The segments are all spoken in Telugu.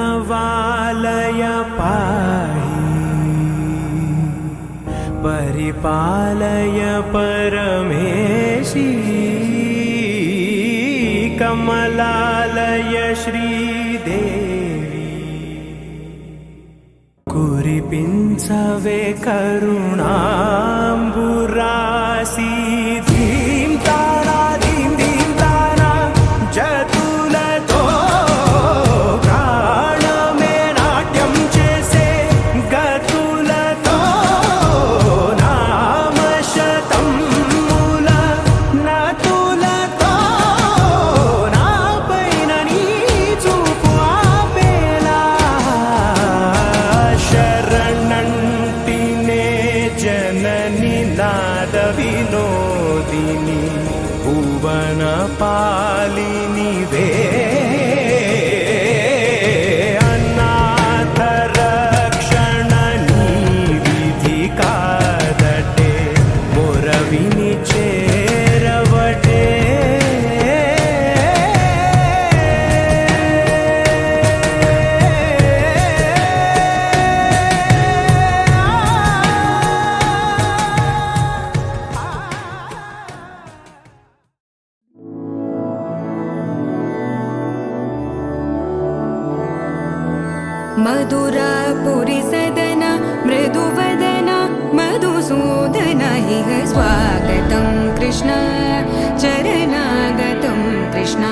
प्रणवालय पाहि परिपालय परमेशी कमलालय श्रीदेवी कुरिपिंचवे करुणांबुरासी धीं तारा धीं धीं तारा जतुलतो प्राणमे नाट्यं चेसे गतुलतो नामशतं मूल नतुलतो नापैननी चूपापेला शरणंटिने जननी नाद विनोदिनी भुवन पालिनी वे अनाथ रक्षणनी विधि कादटे मोरविनी चेरवटे मधुरापुरी सदन मृदुवदन मधुसूदन इह स्वागतं कृष्ण चरणागतं कृष्ण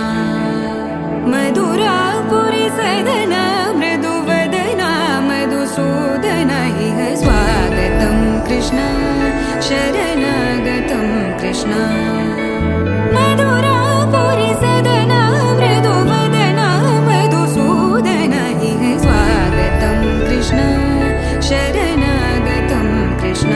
मधुरापुरी सदन मृदुवदन मधुसूदन इह स्वागतं कृष्ण शरणागतं कृष्ण मधुरापुरी सदन मृदुवदन मधुसूदन इह स्वागतं कृष्ण शरणागतं कृष्ण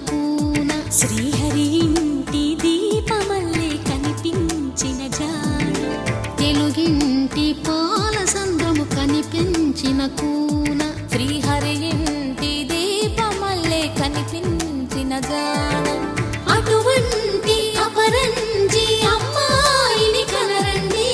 కూన శ్రీహరి ఇంటి దీపమల్లే కనిపించిన జాడ తెలుగింటి పాల సంద్రము కనిపించిన కూన శ్రీహరి ఇంటి దీపమల్లే కనిపించిన జాడ అటువంటి అపరంజి అమ్మాయిని కనరండి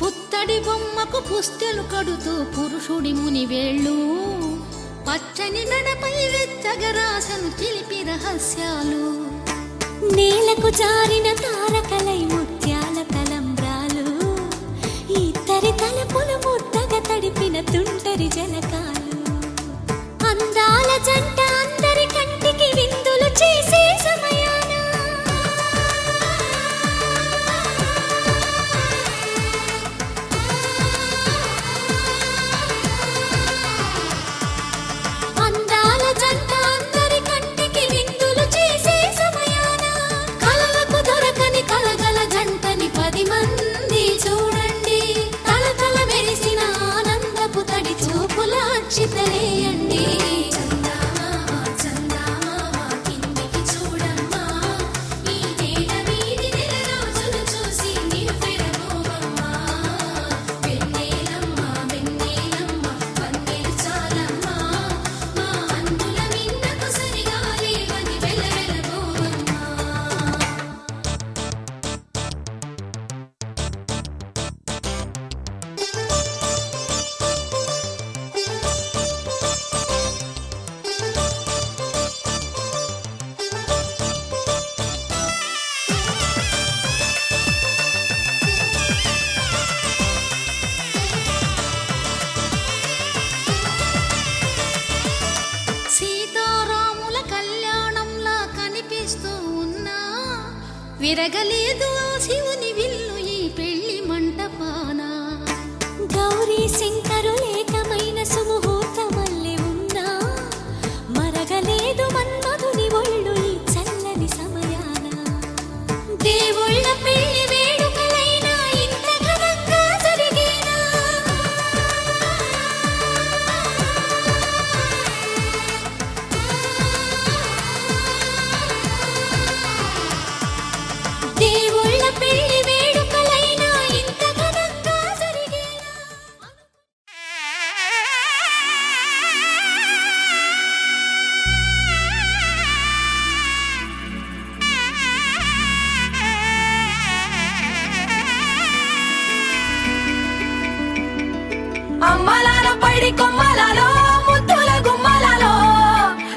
పుత్తడి బొమ్మకు పుస్తెలు కడుతూ పురుషుడి ముని వేళ్ళు పచ్చని మెడపై వెచ్చగరాసను చిలిపి రహస్యాలు నేలకు జారిన తారకలై ముత్యాల తలంబ్రాలు ఇద్దరి తలపులు ముద్దగా తడిపిన తుంటరి జలకాలు అందాల జంట అందరి కంటికి విందులు చేసే సమయాన అందాల జంట అందరి కంటికి విందులు చేసే సమయాన కలలకు దొరకని కలగల జంటని 10 మంది చూడండి తలతల మెరిసిన ఆనందపు తడి చూపుల అక్షితలేయండి సీతారాముల కళ్యాణంలా కనిపిస్తూ ఉన్నా విరగలేదు ఆ శివుని విల్లు ఈ పెళ్లి మంటపాన గౌరీ శంకరులేకమైన సుముహూర్తమల్లె ఉన్నా మరగలేదు మన్మధుని ఒళ్ళు ఈ చల్లని సమయాన దేవుళ్ళ పెళ్లి వేడుకలైనా ఇంత ఘనంగా జరిగేనా దేవుళ్ళ పెళ్లి వేడుకలైనా ఇంత ఘనంగా జరిగేనా అమ్మలాల పైడి కొమ్మలలో ముద్దుల గుమ్మలలో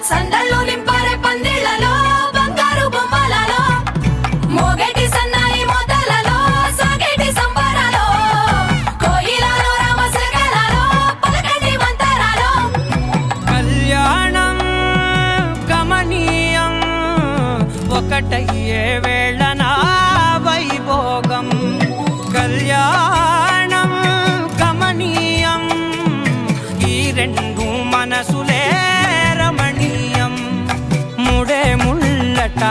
సందళ్ళు నింపారే పందిళ్లలో బంగారు బొమ్మలలో మోగేటి సన్నాయి మోతలలో సాగేటి సంబరాలో కోయిలలో రామశకలలో పలకటి మంతరాలో కళ్యాణం గమనీయం ఒకటయ్యే వేళ నా వైభోగం కళ్యాణం గమనీయం ఈ రెండు మనసులే రమణీయం ముడే ముళ్ళట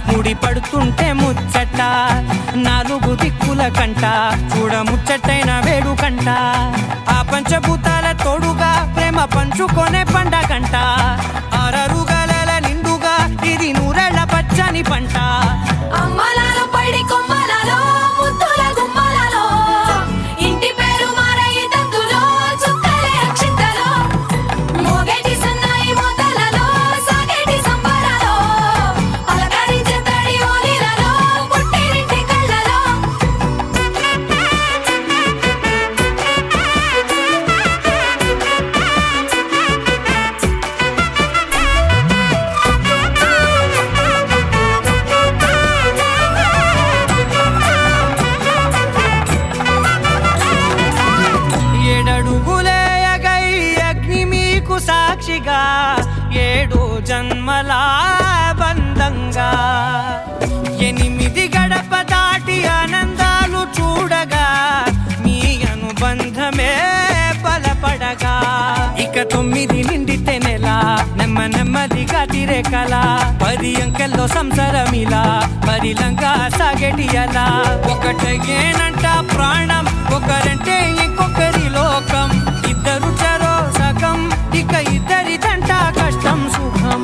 ముడి పడుతుంటే ముచ్చట 4 దిక్కుల కంట చూడ ముచ్చటైన వేడుకంట ఆ పంచభూతాల తోడుగా ప్రేమ పంచుకొనే పండగంట అరరుగల నిండుగా ఇది 100 పచ్చని పంట అమ్మలాల పైడి కొమ్మలలో ముద్దుల గుమ్మలలో ఇంటి పేరు మారయి తంతులో చుక్కలే అక్షింతలో మోగేటి సన్నాయి మోతలలో సాగేటి సంబరాలో జన్మల బంధంగా 8 గడప దాటి ఆనందాలు చూడగా మీ అనుబంధమే బలపడగా ఇక 9 నిండితే నెల నెమ్మదిగా తిరే కల 10 అంకెల్లో సంసారమిలా పరిలంగా సాగేటి అలా ఒకటేనంట ప్రాణం ఒకరంటే ఇంకొకరి లోకం ఇద్దరు చరో సగం ఇక ఇద్దరిదంట కష్టం సుఖం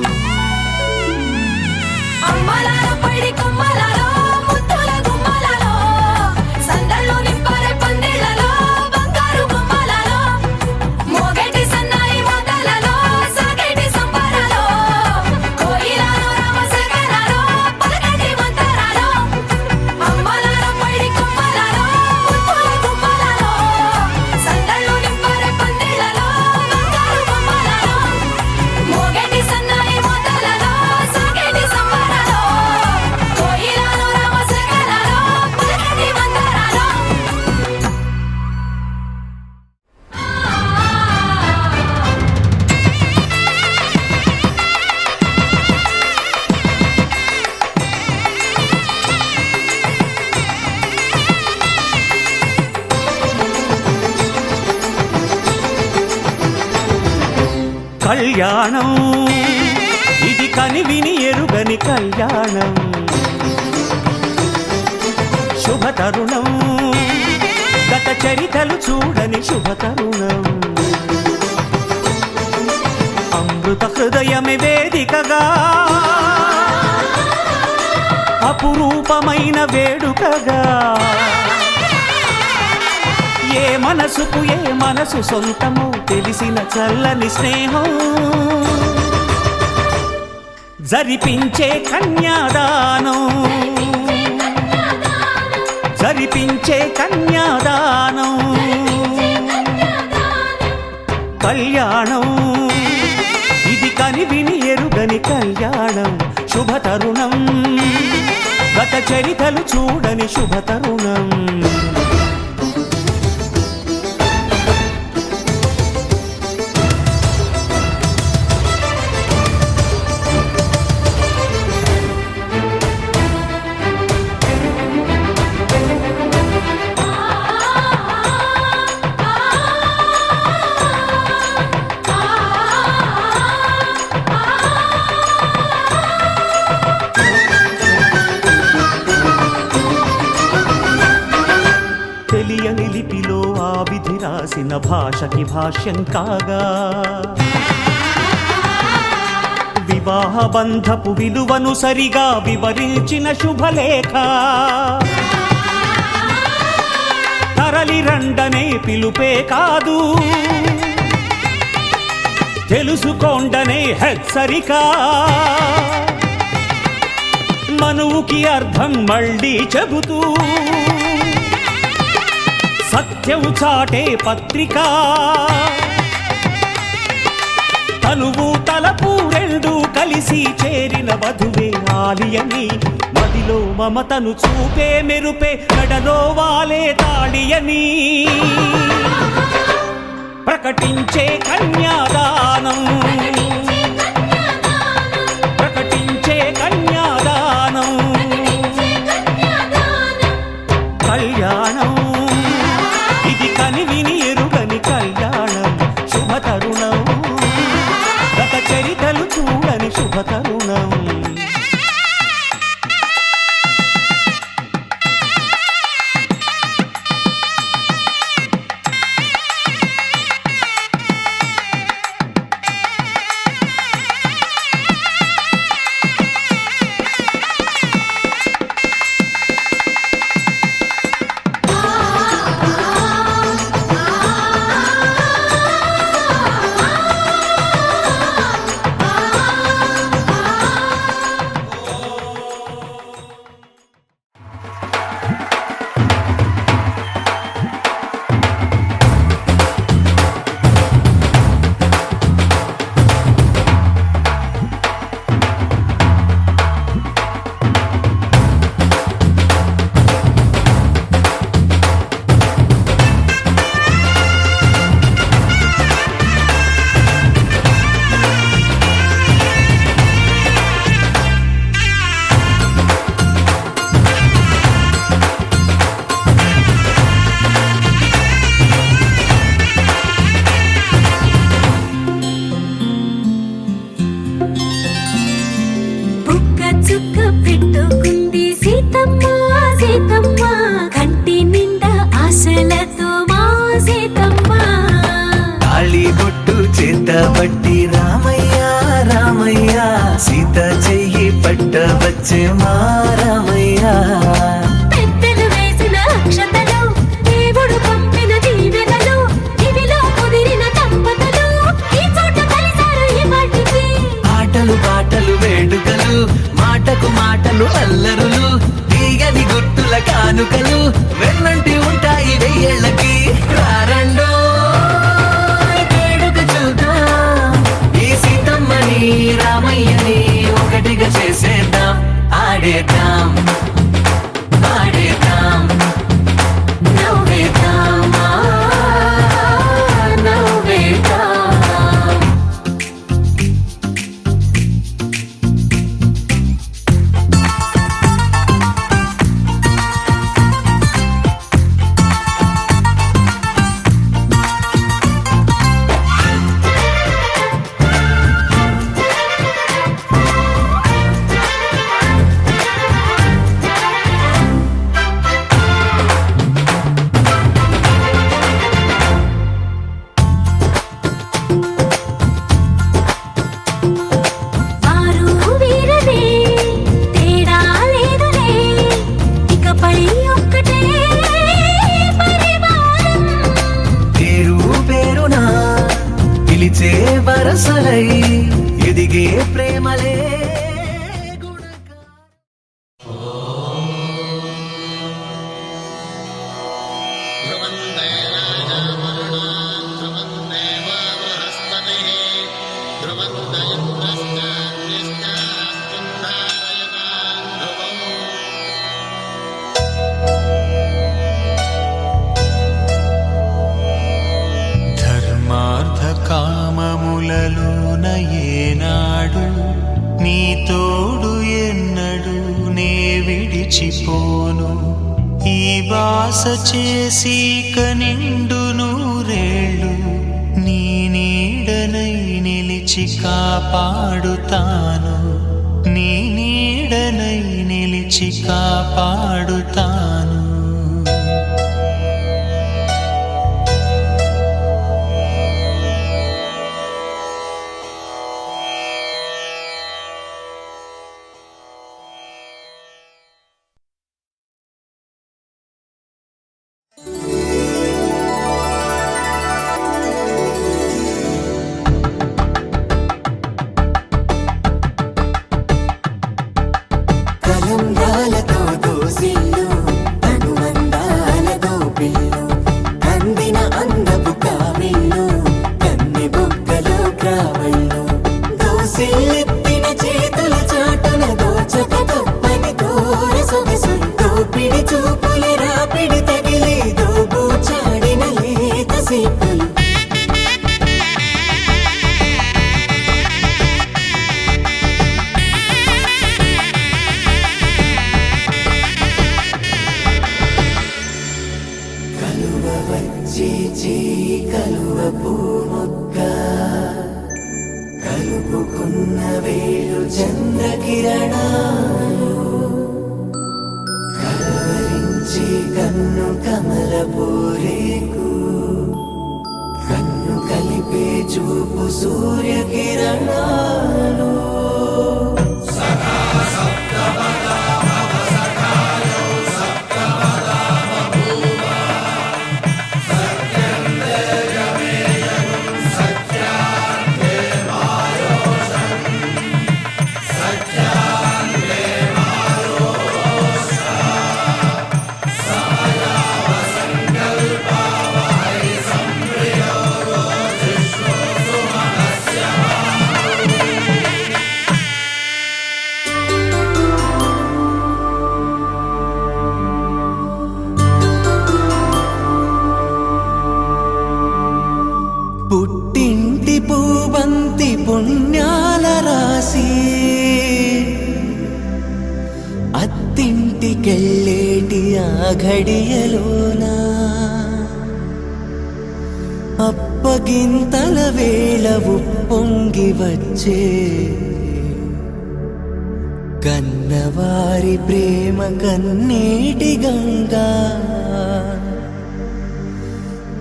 అమ్మలాల పడి కొమ్మలలో ముద్దుల గుమ్మలలో సందళ్ళు నింపరే పందిళ్ళలో బంగారు గుమ్మలలో మోగేటి సన్నాయి మోతలలో సాగేటి సంబరాలో కోయిలలో రామశేఖరాలో పలకటి మంతరాలో అమ్మలాల పడి కొమ్మలలో ముద్దుల గుమ్మలలో సందళ్ళు నింపరే పందిళ్ళలో బంగారు గుమ్మలలో మోగేటి సన్నాయి మోతలలో సాగేటి సంబరాలో కోయిలలో రామశేఖరాలో పలకటి మంతరాలో కళ్యాణం ఇది కనివిని ఎరుగని కళ్యాణం శుభతరుణం గత చరితలు చూడని శుభతరుణం అమృత హృదయమే వేదికగా అపురూపమైన వేడుకగా ఏ మనసు సొంతమో తెలిసిన చల్లని స్నేహం జరిపించే కన్యాదానం కళ్యాణం ఇది కనివిని ఎరుగని కళ్యాణం శుభతరుణం గత చరితలు చూడని శుభతరుణం తెలియని లిపిలో ఆ విధి రాసిన భాషకి భాష్యం కాగా వివాహ బంధపు విలువను సరిగా వివరించిన శుభలేఖ తరలి రండనే పిలుపే కాదు తెలుసుకోండనే హెచ్చరిక మనువుకి అర్థం మళ్ళీ చెబుతూ సత్యం చాటే పత్రిక తనువు తలపు రెండు కలిసి చేరిన వధువే ఆలియని మదిలో మమతను చూపే మెరుపే మెడలో వాలే తాళియని ప్రకటించే కన్యాదానం కళ్యాణం ఇది కనివిని ఎరుగని కళ్యాణం శుభతరుణం గత చరితలు చూడని శుభతరుణం పట్టబట్టి రామయ్య రామయ్య సీత చెయ్యి పట్టవచ్చే మా రామయ్య పెద్దలు వేసిన అక్షతలు దేవుడు పంపిన దీవెనలు ఇవిలో కుదిరిన దంపతులు ఈ చోట కలిసారు ఈ వాటికి ఆటలు పాటలు వేడుకలు మాటకు మాటలు అల్లరులు తీగని గుట్టుల కానుకలు వెన్నంటి ఉంటాయి వెయ్యేళ్ళకి రారండో వేడుక చూద్దాం ఈ సీతమ్మని రామయ్యని ఒకటిగా చేసేద్దాం ఆడేద్దాం ఆడేద్దాం నవ్వేద్దాం నవ్వేద్దాం వారు వీరనే తేడా లేదులే ఇకపై ఒక్కటే పరివారం పేరు పేరునా పిలిచే వరసలై ఎదిగే ప్రేమలే గుణగా ధర్మార్థ కామములలోన ఏనాడు నీ తోడు ఎన్నడు నే విడిచిపోను ఈ బాస చేసి కనిండు నూరేళ్ళు నీ నీడనై నిలిచి కాపాడుతాను నీ నీడనై నిలిచి కాపాడుతాను కలంబ్రాలతో దోసిల్లు అనుబంధాలతో పిల్లు అందిన అందపు కావిళ్ళు కన్నె బొగ్గలో క్రావళ్ళు దోసిల్లెత్తిన చేతుల చాటున దోచక తప్పని దూర సొగసులు దోపిడి చూపుల రాపిడి తగిలి దోబూచాడిన లేత సీపులు కలువ వచ్చి కలువ పూమొక్క కలుపుకున్న వేలు చంద్రకిరణాలు కలవరించి కన్ను కమల పూరేకు కన్ను కలిపే చూపు సూర్యకిరణాలు పుట్టింటి పూబంతి పుణ్యాల రాసి అత్తింటికెళ్ళేటి ఆ ఘడియలోనా అప్పగింతల వేళ ఉప్పొంగి వచ్చే కన్నవారి ప్రేమ కన్నీటి గంగా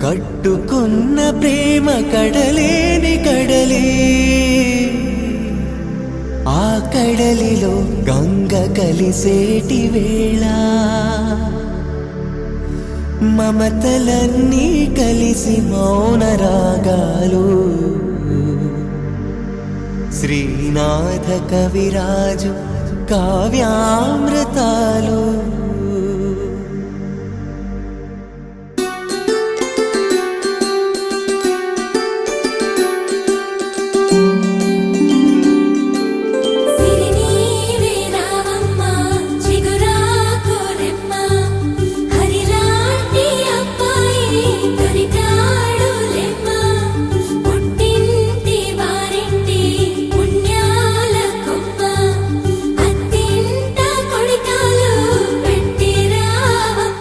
కట్టు కొట్టుకున్న ప్రేమ కడలేని కడలే ఆ కడలిలో గంగ కలిసేటి వేళ మమతలన్నీ కలిసి మౌన రాగాలు శ్రీనాథ కవిరాజు కావ్యామృతాలు సిరినీవే రావమ్మ చిగురాకు రెమ్మ హరిలాంటి అబ్బాయి దొరికాడు లెమ్మ పుట్టింటి వారింటి పుణ్యాల కొమ్మ అత్తింట కొడికాలు పెట్టి రావమ్మ.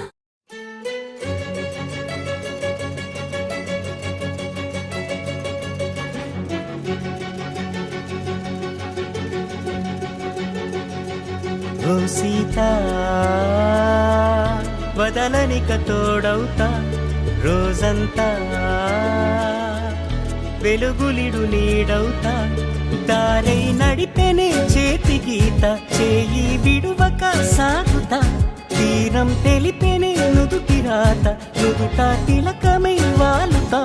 ఓ సీత వదలనిక తోడవుతా రోజంతా వెలుగులిడు నీడవుతా దారై నడిపెనే చేతి గీత చేయి విడువక సాగుతా తీరం తెలిపెనే నుదుటి రాత నుదుట తిలకమై వాలుతా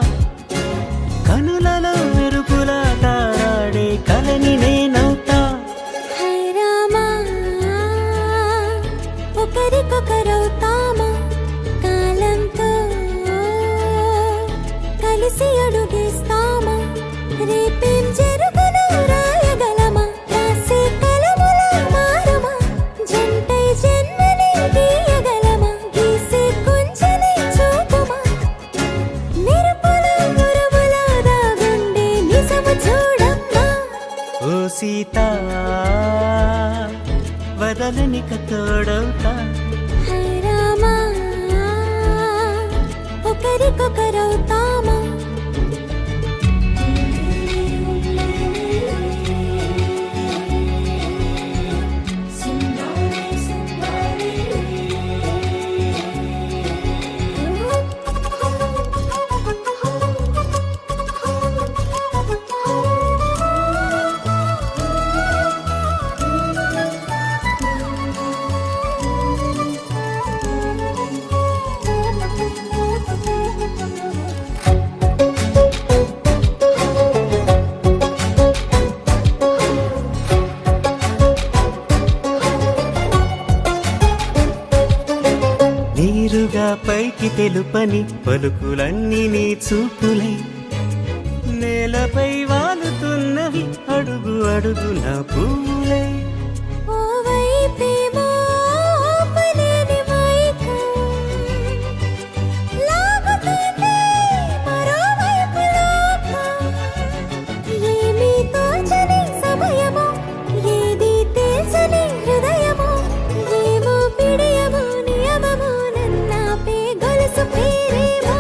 కనులలో మెరుగులా తారాడే కలని నేనవుతా హై రామా ఒకరికొకరవుతామా కాలంతో కలిసి అడుగేస్తామా రేపేం జరుగును రాయగలమా రాసే కలముల మారమా జంటై జన్మని గీయగలమా గీసే కొంచెని చూపుమా మెరుపుల మురుముల దాగుండే నిజము చూడమ్మా. ఓ సీత వదలనిక తోడవుతా హై రామా ఒకరికొకరవుతామా నీరుగా పైకి తెలుపని పలుకులన్నీ నీ చూపులై నేలపై వాలుతున్నవి అడుగు అడుగున పువ్వులై ఓ వైపేమో ఆపలేని మైకం లాగుతుంది మరోవైపు లోకం ఏమీ తోచని సమయమో ఏది తెలుసని హృదయమో ఏమో పిడియమో నియమమో నన్నాపే గొలుసు పేరేమో.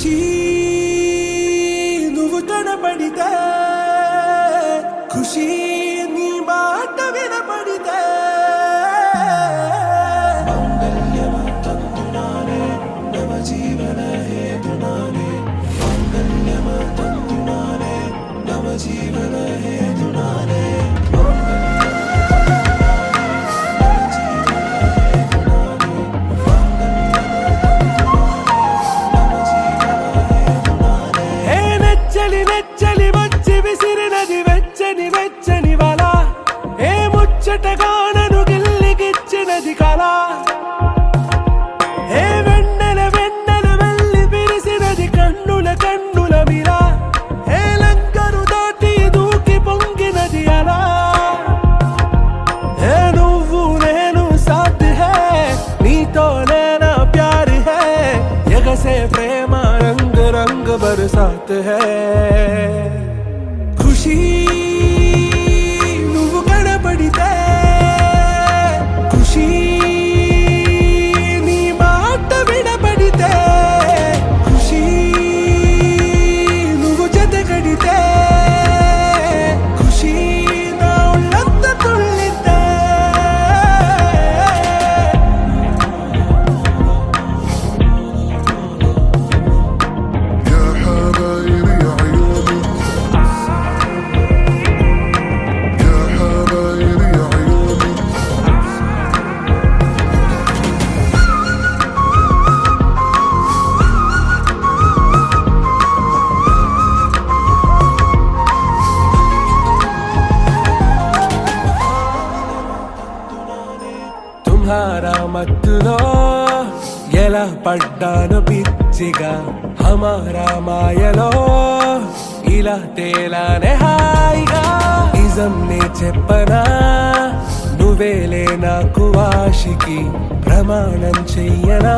ఖుషి నువ్వు కనపడితే ఖుషి నీ మాట వినపడితే ఏ నెచ్చలి నెచ్చలి వచ్చి విసిరినది వెచ్చని వెచ్చని వల ఏ ముచ్చటగానను గిల్లిగిచ్చినది కళ ఏ వెన్నెల వెన్నెల వెళ్ళి విరిసినది కన్నుల కన్నుల మిరా ఏ లంకరు దాటి దూకి పొంగినది అలా ఏ నువ్వు నేను సాథ్ హై నీతో నేనా ప్యార్ హై ఎగసే ప్రేమ రంగ్ రంగ్ బరసాత్ హై ఖుషి నువ్వు కనపడితే ఖుషి నీ మాట వినపడితే ఖుషి నువ్వు జతగడితే ఖుషి నా ఒళ్ళంత తుళ్ళితే يا حبايبي عيوني يا حبايبي عيوني తుమ్హారా మత్తులో ఎలా పడ్డాను పిచ్చిగా హమారా మాయలో ఇలా తేలానే హాయిగా నిజం నే చెప్పనా నువ్వేలే నాకు ఆశికి ప్రమాణం చెయ్యనా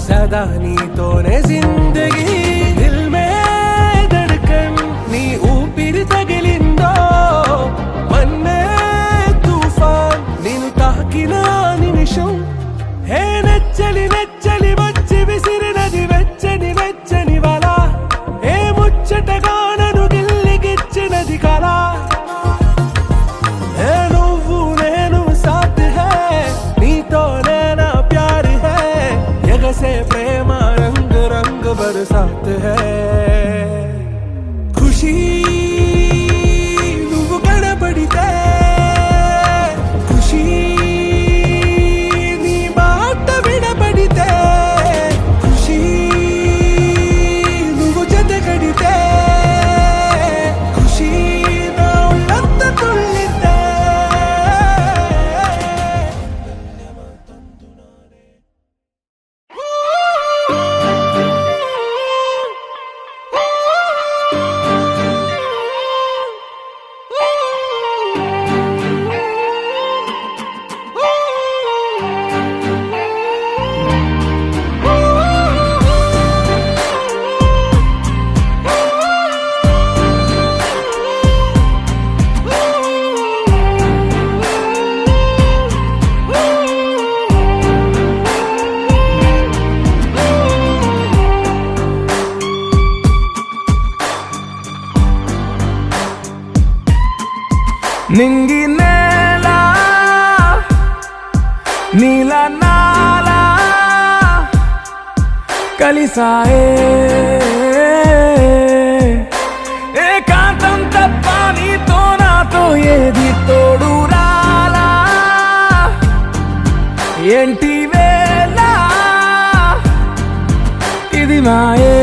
సదా నీతోనే జిందగీ దిల్ మే ధడ్కన్ నీ ఊపిరి తగిలిందో మన్నే తుఫాన్ నేను తాకిన నిమిషం హే నెచ్చలి నెచ్చలి వచ్చి విసిరినది వెచ్చని వెచ్చని వల ఏ ముచ్చటగానను గిల్లిగిచ్చినది కళ ఏ నువ్వు నేను సాథ్ హై నీతో నేనా ప్యార్ హై ఎగసే ప్రేమ రంగ్ రంగ్ బరసాత్ హై ఖుషి నువ్వు కనపడితే ఖుషి నీ మాట వినపడితే ఖుషి నువ్వు జతగడితే ఖుషి నా ఒళ్ళంత తుళ్ళితే నింగి నేల నీల నాల కలిసాయే ఏకాంతం తప్ప నీతో నాతో ఏది తోడు రాలా ఏంటి వేళ ఇది మాయే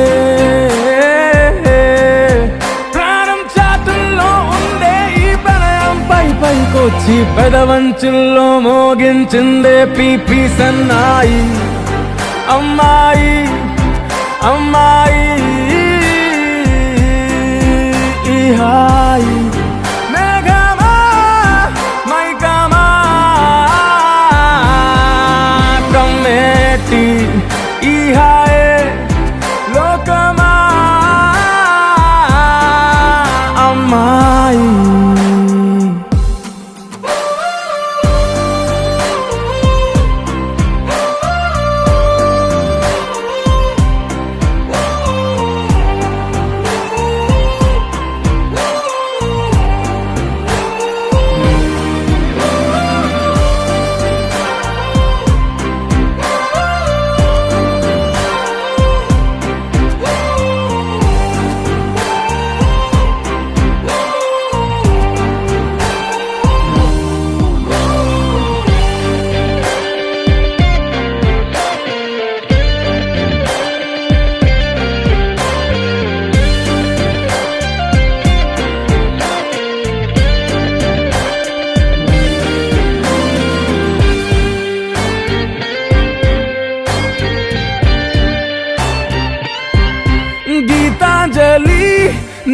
ప్రాణం చాతుల్లో ఉండే ఈ ప్రణయం పైకొచ్చి పెదవంచుల్లో మోగించిందే పీపీ సన్నాయి అమ్మాయి అమ్మాయి ఈ హాయి మేఘమా మైకమా కమ్మేటి ఈ హాయే లోకమా అమ్మాయి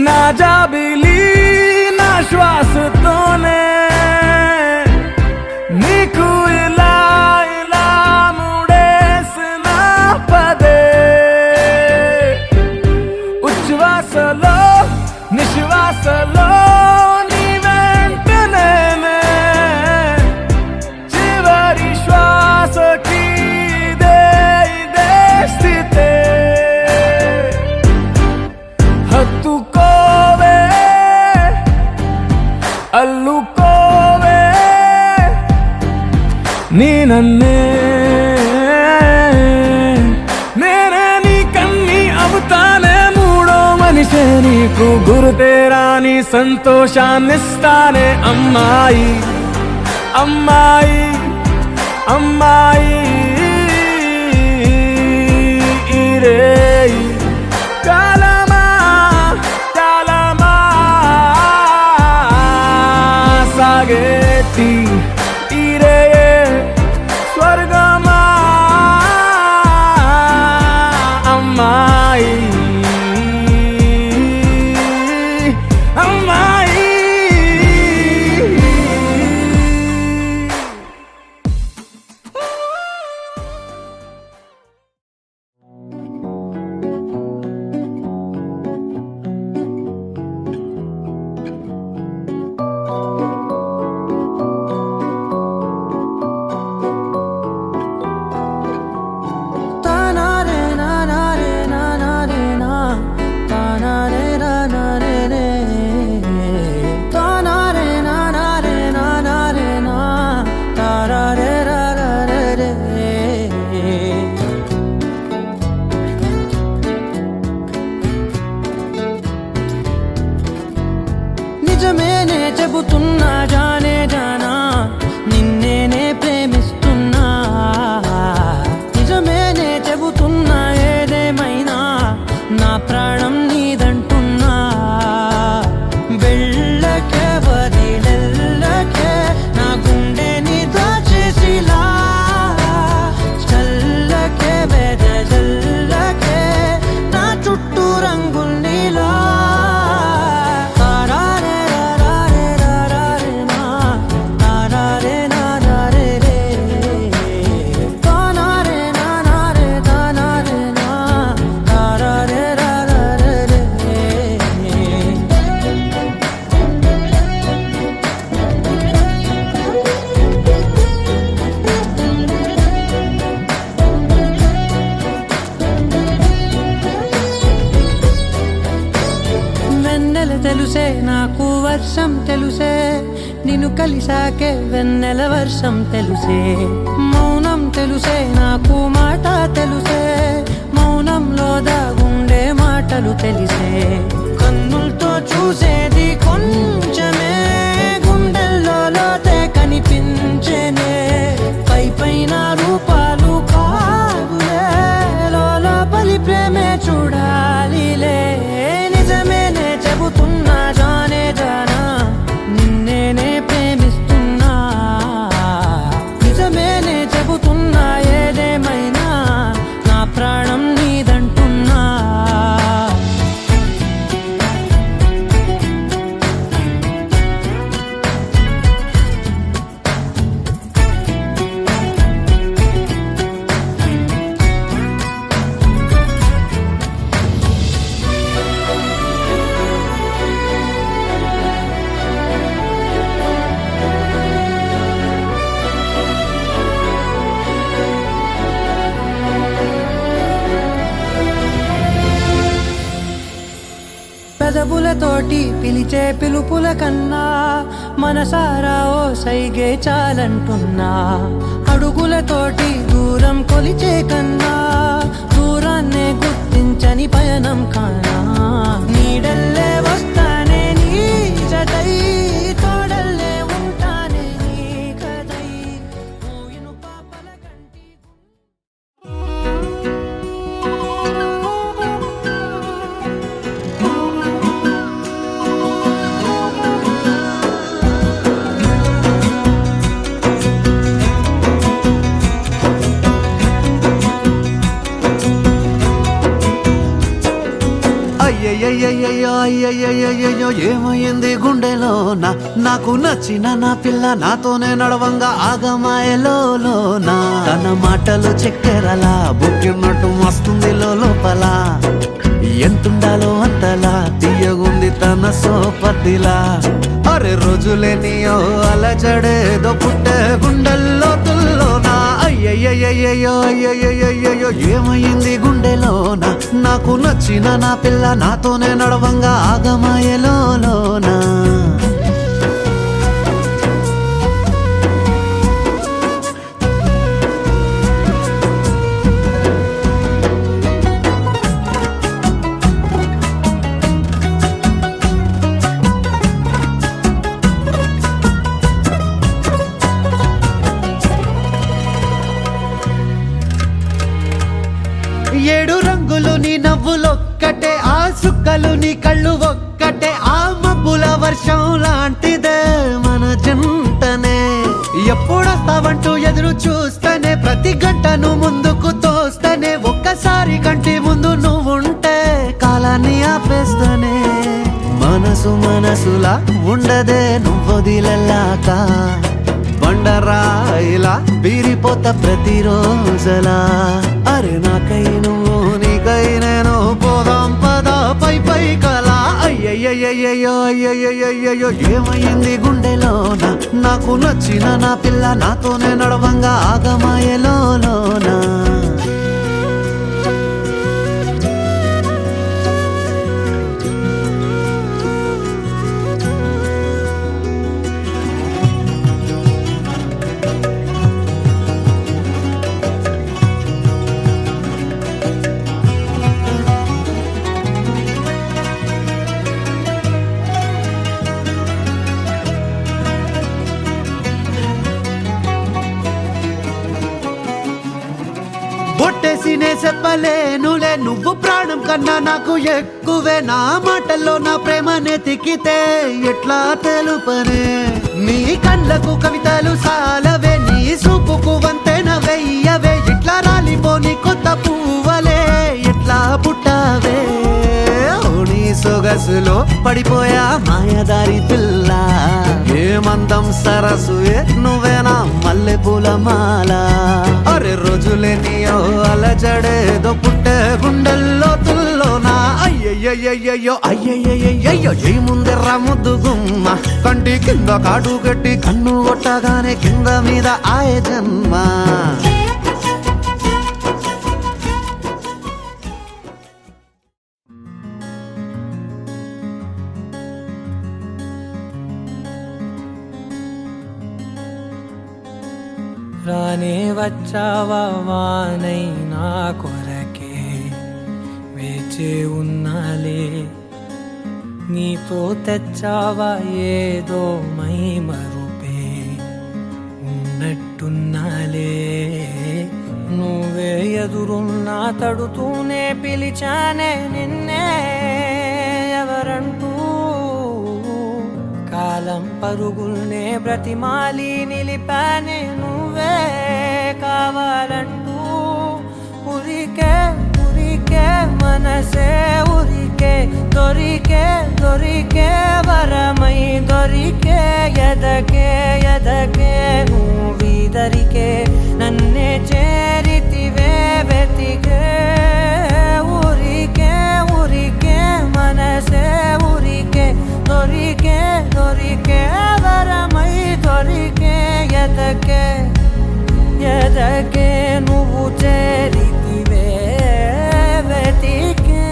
నా జాబిలి నా శ్వాసతోనే నీకు ఇలా ఇలా ముడేసిన పదే ఉచ్ఛ్వాసలో నిశ్వాసలో నీ వెంట నేనే చివరి శ్వాసకి ఇదే స్థితే హత్తుకోవే అల్లుకోవే నీ నన్నే నేనే నీ కన్ని అవుతానే మూడో మనిషే నీకు గురుతేరాని సంతోషాన్నిస్తానే అమ్మాయి అమ్మాయి అమ్మాయి ఇరే కాలమా కాలమా సాగేటి ఇరే స్వర్గమా అమ్మాయి అమ్మాయి నిజమేనే చెబుతున్నా జానే జానా నిన్నేనే ప్రేమిస్తున్నా నిజమేనే చెబుతున్నా ఏదేమైనా నా ప్రాణం నీదంటున్నా వెళ్ళకే వదిలెళ్ళకే నా గుండెని దాచేసిలా చల్లకే వెదజల్లకే నా చుట్టూ రంగుల్నిలా తెలుసే నాకు వర్షం తెలుసే నిన్ను కలిసాకే వెన్నెల వర్షం తెలుసే మౌనం తెలుసే నాకు మాట తెలుసే మౌనంలో దాగుండే మాటలు తెలిసే కన్నులతో చూసేది కొంచెమే గుండెల్లో లోతే కనిపించేనే పై పైన రూపాలు కాదులే లోపలి ప్రేమే చూడాలిలే నిజమేనే చెబుతున్నా జానే జానా నిన్నేనే ప్రేమిస్తున్నా నిజమేనే చెబుతున్నా ఏదేమైనా నా ప్రాణం నీదంటున్నా పెదవులతోటి పిలిచే పిలుపుల కన్నా మనసారా ఓ సైగే చాలంటున్నా అడుగులతోటి దూరం కొలిచే కన్నా దూరాన్నే గుర్తించని పయనం కానా నీడల్లే వస్తానే నీ జతై తోడల్లే ఉంటానే నీ కదై మోయును పాపల కంటి అయ్యయ్యయ్యో ఏమైంది గుండెలోన నాకు నచ్చిన నా పిల్ల నాతోనే నడవంగా ఆగమాయలోనా తన మాటలు చక్కెరలా బుక్కిన్నట్టు వస్తుంది లోపల ఎంతుండాలో అంతలా తీయగుంది తన సోపతిలా అరే రోజులేనియో అలజడేదో పుట్టే గుండెల్లో తుల్లోనా అయ్యయ్యయ్యో ఏమైంది గుండెలోన నాకు నచ్చిన నా పిల్ల నాతోనే నడవంగా ఆగమాయలోనా ఏడు రంగులు నీ నవ్వులొక్కటే ఆ సుక్కలు నీ కళ్ళు ఒక్కటే ఆ మబ్బుల వర్షం లాంటిదే మన జంటనే ఎప్పుడొస్తావంటూ ఎదురు చూస్తేనే ప్రతి గంటను ముందుకు తోస్తేనే ఒక్కసారి కంటి ముందు నువ్వుంటే కాలాన్ని ఆపేస్తేనే మనసులా ఉండదే నువ్వొదిలెల్లాక బండరాయిలా బీరిపోత ప్రతిరోజలా అరే నాకై నువ్వు నీకై నేను పోదాం పదా పై కలా అయ్యయ్యయ్యో ఏమైంది గుండెలోన నాకు నచ్చిన నా పిల్ల నాతోనే నడవంగా ఆగమాయలోనా బొట్టేసినే చెప్పలేనులే నువ్వు ప్రాణం కన్నా నాకు ఎక్కువే నా మాటల్లో నా ప్రేమనే తిక్కితే ఎట్లా తెలుపనే నీ కళ్ళకు కవితలు సాలవే నీ సూపుకు వంతెన వెయ్యవే ఇట్లా రాలిపోని కొత్త పువ్వలే ఎట్లా పుట్టావే నీ సొగసులో పడిపోయా మాయదారి పిల్ల ఏమందం సరసు నువ్వేనా మల్లె పూల మాల అరే రోజులేనియో అలజడేదో పుట్టే గుండెల్లో తుల్లోనా అయ్యయ్యయ్యో ఈ ముందెర్ర ముద్దు గుమ్మ కంటి కింద కాడు గట్టి కన్ను కొట్టగానే కింద మీద ఆయ జన్మ రానే వచ్చావా వానై నా కొరకే వేచే ఉన్నాలే నీతో తెచ్చావా ఏదో మై మరుపే ఉన్నట్టున్నాలే నువ్వే ఎదురున్నా తడుతూనే పిలిచానే నిన్నే ఎవరంటూ కాలం పరుగుల్నే బ్రతిమాలి నిలిపానే నువ్వే కావాలంటూ ఉరికే మనసే ఉరికే దొరికే వరమై దొరికే ఎదకే నువ్విదరికే నన్నే చేరితివే వెతికే ఊరికే మనసే ఉరికే దొరికే వరమై దొరికే ఎదకే నువ్వు చేరితివే వెతికే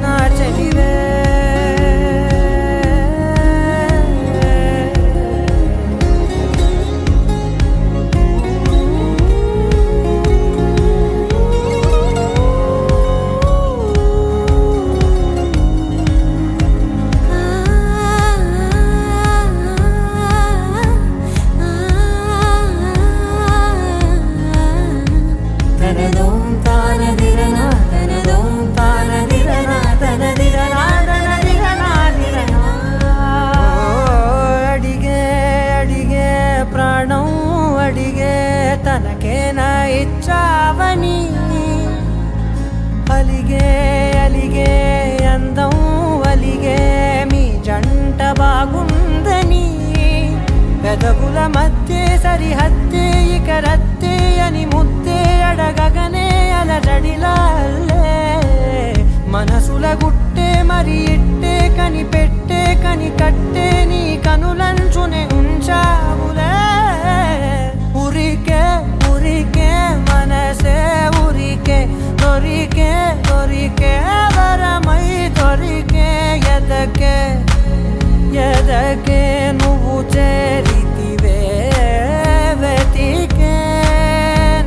నా చెలివే తనకేనా ఇచ్చావని అలిగే అందం వలిగే మీ జంట బాగుందని పెదవుల మధ్య సరిహద్దే ఇక రద్దే అని ముద్దే అడగగనే అలజడిలాల్లే మనసుల గుట్టే మరి ఇట్టే కనిపెట్టే కని కట్టే నీ కనులంచునే ఉంచావులే ఉరికే ఉరికే మనసే ఉరికే దొరికే దొరికే వరమై దొరికే ఎదకే ఎదకే నువ్వు చేరితివే వెతికే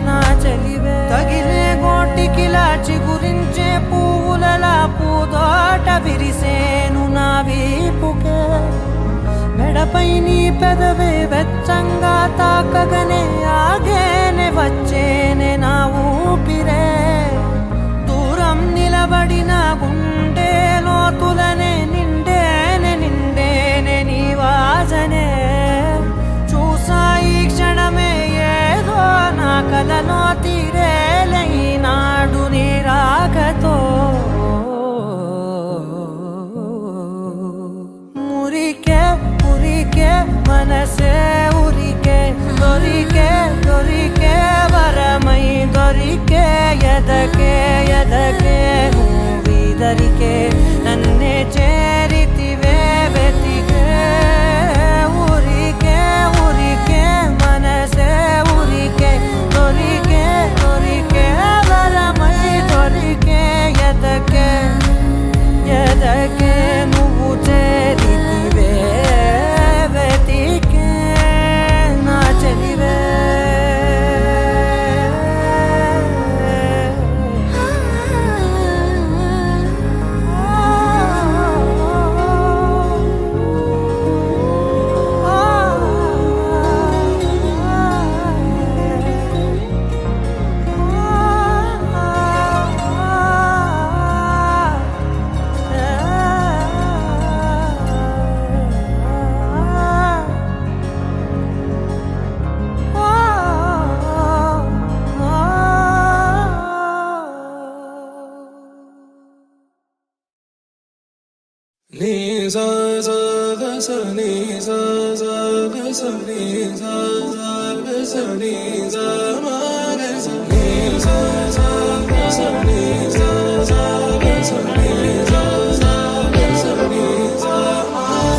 నా చెలివే తగిలే గోటికిలా చిగురించే పువ్వులలా పూదోట విరిసేను నా వీపుకే మెడపై నీ పెదవే వెచ్చంగా తాకగనే ఆగేనే వచ్చేనే నా ఊపిరే దూరం నిలబడిన గుండె లోతులనే నిండేనే నిండేనే నీ వాసనే చూసా ఈ క్షణమే ఏదో నా కలలో తీరేలే నాడు నీ రాకతో మురికే మురికే మనసే ఉరికే దొరికే దొరికే వరమై దొరికే ఎదకే ఎదకే నువ్విదరికే నన్నే చేరితివే వెతికే ఉరికే ఉరికే మనసే ఉరికే దొరికే దొరికే వరమై దొరికే ఎదకే ఎదకే నువ్వు చేరితివే వెతికే నా చెలివే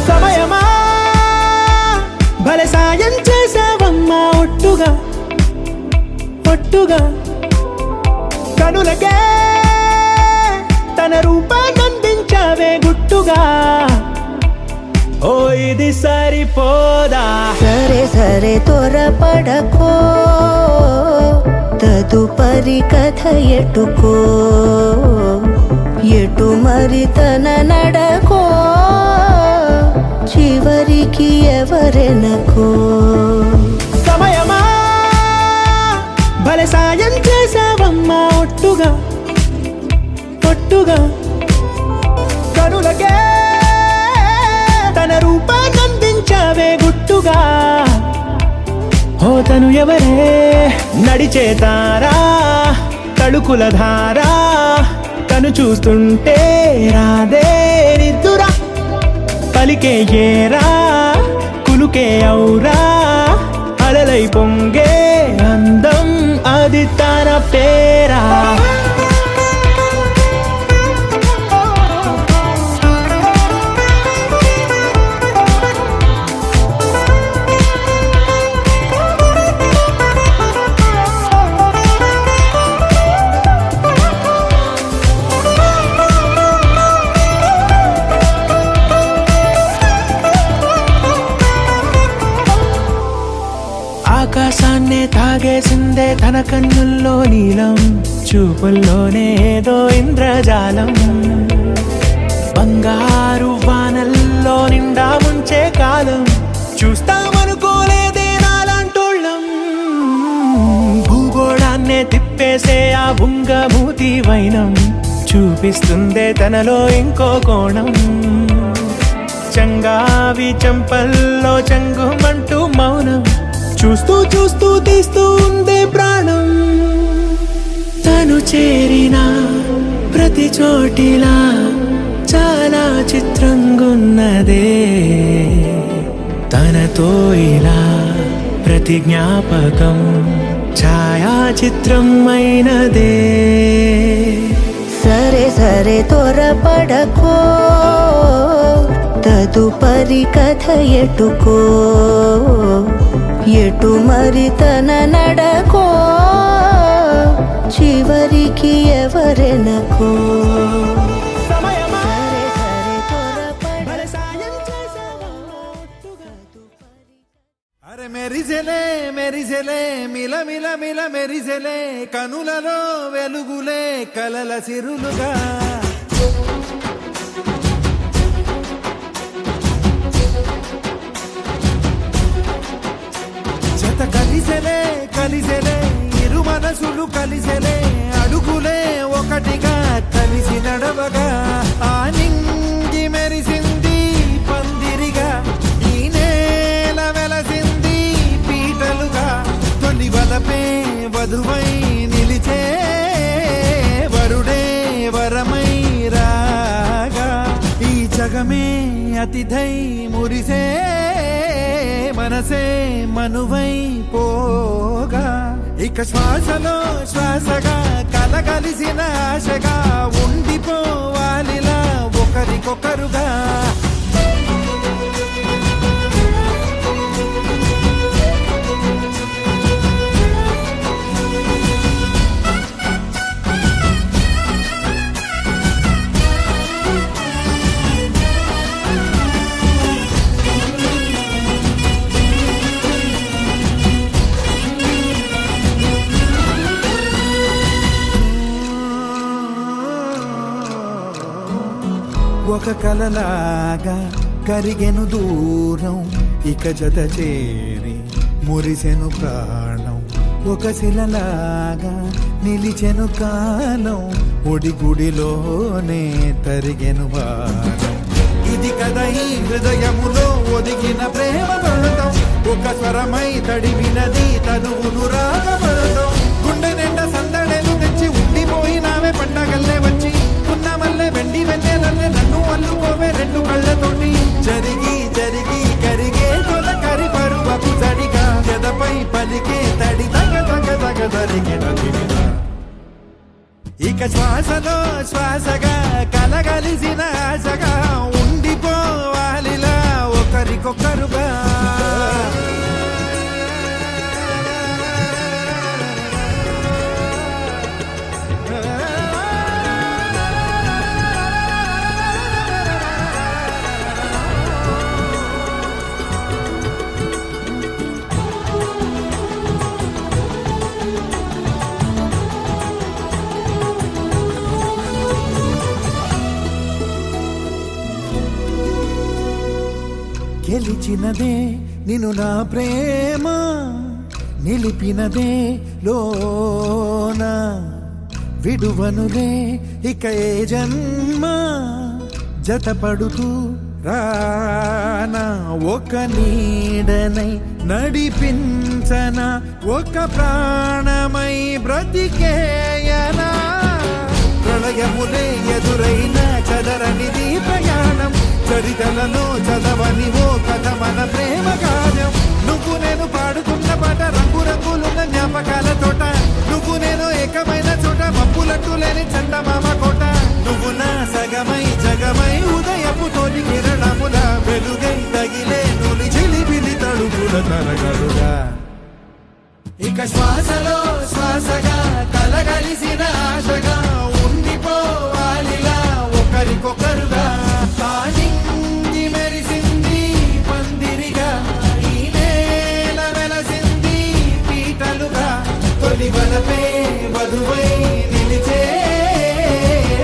సమయమా భలే సాయం చేసావమ్మా ఒట్టుగా ఒట్టుగా కనులకే తన రూపాన్నందించావే గుట్టుగా ఓ ఇది సరిపోదా సరే సరే త్వరపడకో తదుపరి కథ ఎటుకో ఎటు మరి తన నడకో చివరికి ఎవరెనకో సమయమా భలే సాయం చేసావమ్మా ఒట్టుగా ఒట్టుగా కనులకే తన రూపాన్నందించావే గుట్టుగా ఓ తను ఎవరే నడిచే తారా తడుకుల ధారా తను చూస్తుంటే రాదే నిద్దురా పలికే ఏరా కులుకే ఔరా అలలై పొంగే అందం అది తన పేరా ఆకాశాన్నే తాగేసిందే తన కన్నుల్లో నీలం చూపుల్లోనే ఏదో ఇంద్రజాలం బంగారు వానల్లో నిండా ముంచే కాలం చూస్తామనుకోలేదే నాలాంటోళ్ళం భూగోళాన్నే తిప్పేసే ఆ బుంగమూతి వైనం చూపిస్తుందే తనలో ఇంకో కోణం చంగావి చంపల్లో చంగుమంటూ మౌనం చూస్తూ చూస్తూ తీస్తూ ఉందే ప్రాణం తను చేరిన ప్రతి చోటిలా చాలా చిత్రంగున్నదే తనతో ఇలా ప్రతి జ్ఞాపకం ఛాయాచిత్రం అయినదే. సరే సరే త్వరపడకో, తదుపరి కథ ఎటుకో, ఎటు మరి తన నడకో, చివరికి ఎవరెనకో. సరే సరే అరే మెరిసెలే మెరిసెలే మిల మిల మిల మెరిసెలే కనులలో వెలుగులే కలల సిరులుగా. జత కలిసెలే కలిసెలే ఇరు మనసులు కలిసెలే అడుగులే ఒకటిగా కలిసి నడవగా. ఆ నింగి మెరిసింది పందిరిగా, ఈ నేల వెలసింది పీటలుగా. తొలి వలపే వధువై నిలిచే వరుడే వరమై రాగా. ఈ జగమే అతిథై మురిసే మనసే మనువై పోగా. ఇక శ్వాసలో శ్వాసగా కలగలిసిన ఆశగా ఉండిపోవాలిలా ఒకరికొకరుగా. ఒక కలలాగా కరిగెను దూరం, ఇక జత చేరి మురిసెను ప్రాణం. ఒక శిలలాగా నిలిచెను కాలం, ఒడిగుడిలోనే తరిగెను వారం. ఇది కదా ఈ హృదయములో ఒదిగిన ప్రేమ పడతాం, ఒక స్వరమై తడివినది తనువును రాగపడతాం. గుండె నిండా సందడెలు తెచ్చి ఉండిపోయినావే పండగల్లే వచ్చి, ఉన్నమల్లే వెండి వెన్నెలల్లే నన్ను అల్లుకోవే రెండు కళ్ళతోటి. జరిగి జరిగి కరిగే తొలకరి పరువపు జడిగా, ఎదపై పలికే తడి తగ తగ తగ జరిగిన తిరిగా. ఇక శ్వాసలో శ్వాసగా కలగలిసిన ఆశగా ఉండిపోవాలిలా ఒకరికొకరుగా. గెలిచినదే నిన్ను నా ప్రేమ, నిలిపినదే లోన విడువనులే ఇక ఏ జన్మ. జతపడుతూ రానా ఒక నీడనై నడిపించన, ఒక ప్రాణమై బ్రతికేయనా. ప్రళయములే ఎదురైన చదరనిది ప్రయాణం, చరితలలో చదవని ఓ కథ మన ప్రేమ కార్యం. నువ్వు నేను పాడుతున్న పాట రంగు రంగులున్న జ్ఞాపకాల తోట, నువ్వు నేను ఏకమైన చోట మప్పులట్టు లేని చందమామ కోట. నువ్వు నా సగమై జగమై ఉదయపు తోటి కిరణముల వెలుగై తగిలే నులి చిలిపిలి తడుపుల తరగలుగా. ఇక శ్వాసలో శ్వాసగా కలగలిసిన ఆశగా ఉండిపోవాలిలా ఒకరికొకరుగా. నింగి మెరిసింది పందిరిగా, ఈ నేల వెలసింది పీటలుగా. తొలి వలపే వధువై నిలిచే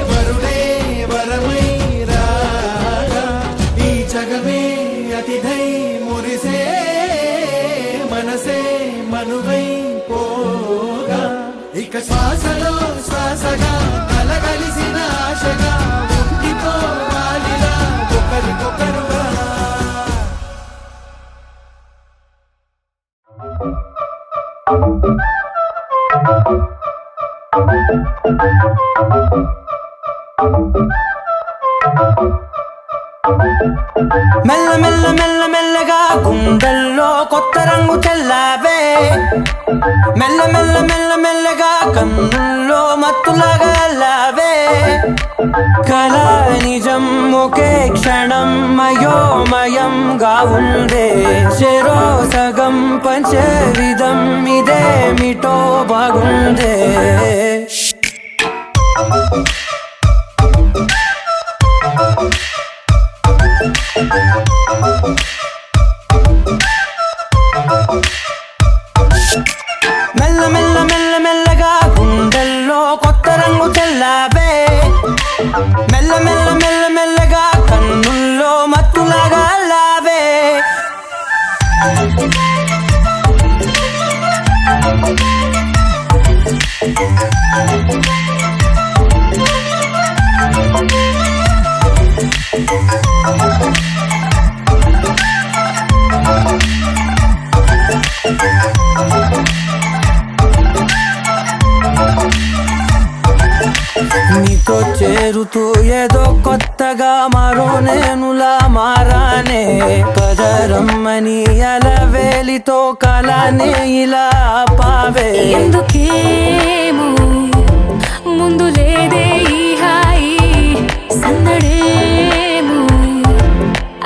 వరుడే వరమై రాగా. ఈ జగమే అతిథై మురిసే మనసే మనువై పోగా. ఇక శ్వాసలో శ్వాసగా కలగలిసిన ఆశగా ఉండిపోవాలిలా ఒకరికొకరుగా. రంగు చల్లావే మెల్ల మెల్ల మెల్ల మెల్లగా కన్నుల్లో మత్తులాగా అల్లావే కళ నిజం ఒకే క్షణం మయోమయంగా ఉందే చెరో సగం పంచే విధం ఇదేమిటో బాగుందే మెల్ల మెల్ల మెల్ల మెల్లగా గుండెల్లో కొత్త రంగు చల్లావే మెల్ల మెల్ల మెల్ల మెల్లగా కన్నుల్లో మత్తులాగా అల్లావే నీతో చేరుతూ ఏదో కొత్తగా మరో నేనులా మారానే పదరమ్మని అలవేలితో కలానే ఇలా పావే ఎందుకేమో ముందు లేదే ఈ హాయి సందడేమో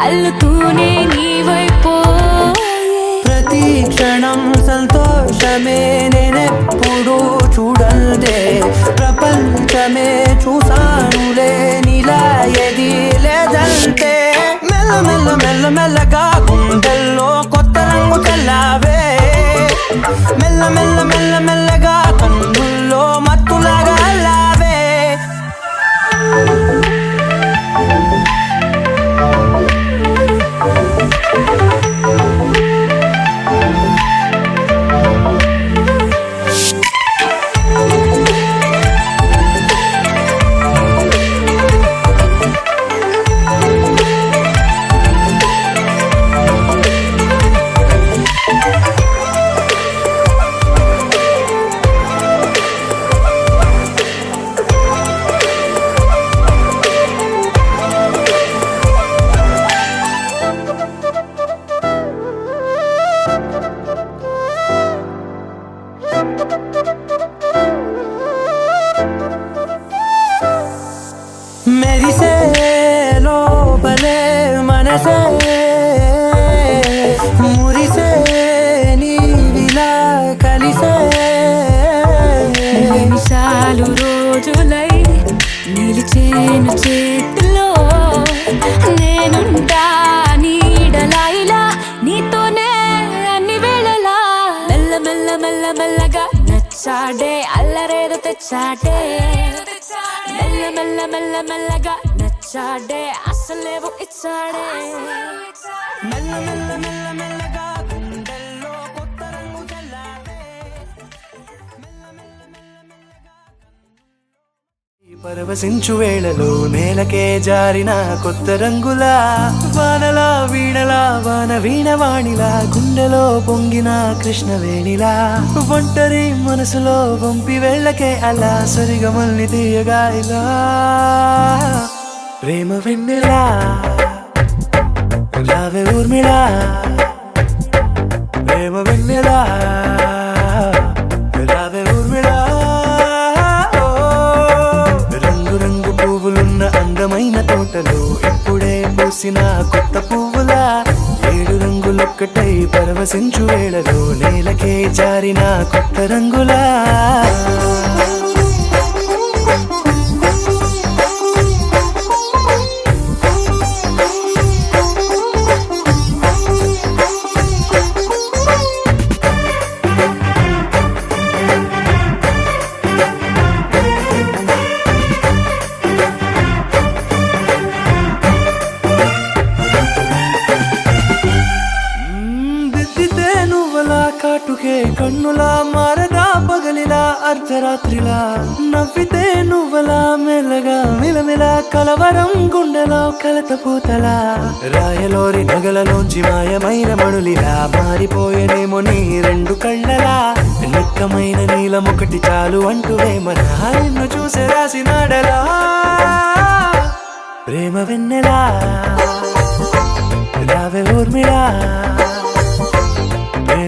అల్లుతూనే నీవైపో ప్రతి క్షణం సంతోషమే నేనెప్పుడు చూడల్దే ప్రపంచమే చూసానులే నీలా ఏది లేదంటే మెల్ల మెల్ల మెల్ల మెల్లగా గుండెల్లో కొత్త రంగు చల్లావే మెల్ల మెల్ల మెల్ల మెల్లగా కన్నుల్లో మత్తులాగా అల్లావే మెరిసే లోపలే మనసే మురిసే నీవిలా కలిసే నిమిషాలు రోజులై నిలిచేను చేతిలో నేనుంటా నీడలా ఇలా నీతోనే అన్ని వేళలా మెల్ల మెల్ల మెల్ల మెల్లగా నచ్చాడే అల్లరేదో తెచ్చాడే మెల్ల మెల్ల మెల్ల మెల్లగా నచ్చాడే అసలేవో ఇచ్చాడే మెల్ల మెల్ల మెల్ల మెల్లగా గుండెల్లో కొత్త రంగు చల్లావే పరవశించు వేళలో నేలకే జారిన కొత్త రంగులా వానలా వీణలా వాన వీణవాణిలా గుండెలో పొంగిన కృష్ణవేణిలా ఒంటరి మనసులో వంపి వెళ్ళకే అలా సరిగమల్ని తీయగా ఇలా ప్రేమ వెన్నెలా రావే ఊర్మిళా ప్రేమ వెన్నెలా రావే ఊర్మిళా అందమైన తోటలో ఇప్పుడే పూసిన కొత్త పువ్వులా 7 రంగులొక్కటై పరవశించు వేళలో నేలకే జారిన కొత్త రంగులా కాటుకే కన్నులా మారదా పగలిలా అర్ధరాత్రిలా నవ్వితే నువ్వలా మెల్లగా మిలమిలా కలవరం గుండెలో కలత పూతలా రాయలోరి నగలలోంచి మాయమైన మణులిలా మారిపోయేనేమో నీ 2 కళ్ళలా నిక్కమైన నీలం ఒకటి చాలు అంటూ వేమన నిన్ను చూసే రాసినాడలా ప్రేమ వెన్నెలా రావే ఊర్మిళా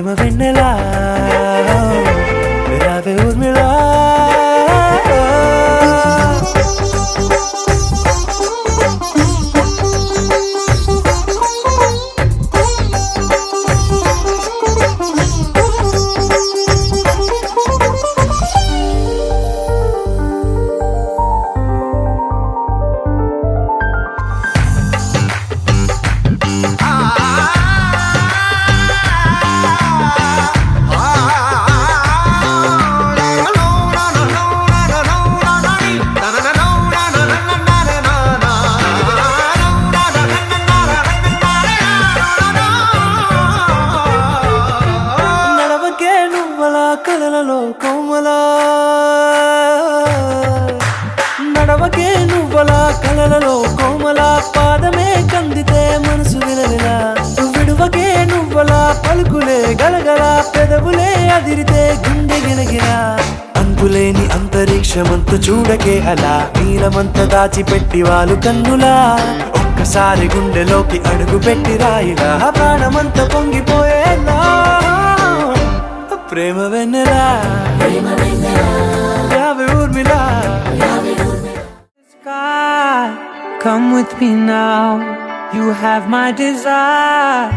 ప్రేమ వెన్నెలా రావే ఊర్మిళా నడవకే నువ్వలా కలలలో కోమలా నడవకే నువ్వలా కలలలో కోమలా పాదమే కందితే మనసు విలవిలా విడువకే నువ్వలా పలుకులే గలగల పెదవులే అదిరితే గుండె గిలగిలా అంతులేని అంతరిక్షమంత చూడకే అలా నీలమంత దాచిపెట్టి వాళ్ళు కన్నులా ఒక్కసారి గుండెలోకి అడుగు పెట్టి రాయిలా ప్రాణమంత పొంగిపోయేలా ప్రేమ వెన్నెలా యావే Urmila Sky, come with me now. You have my desire.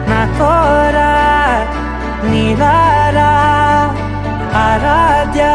Na tora, nilara, aradya.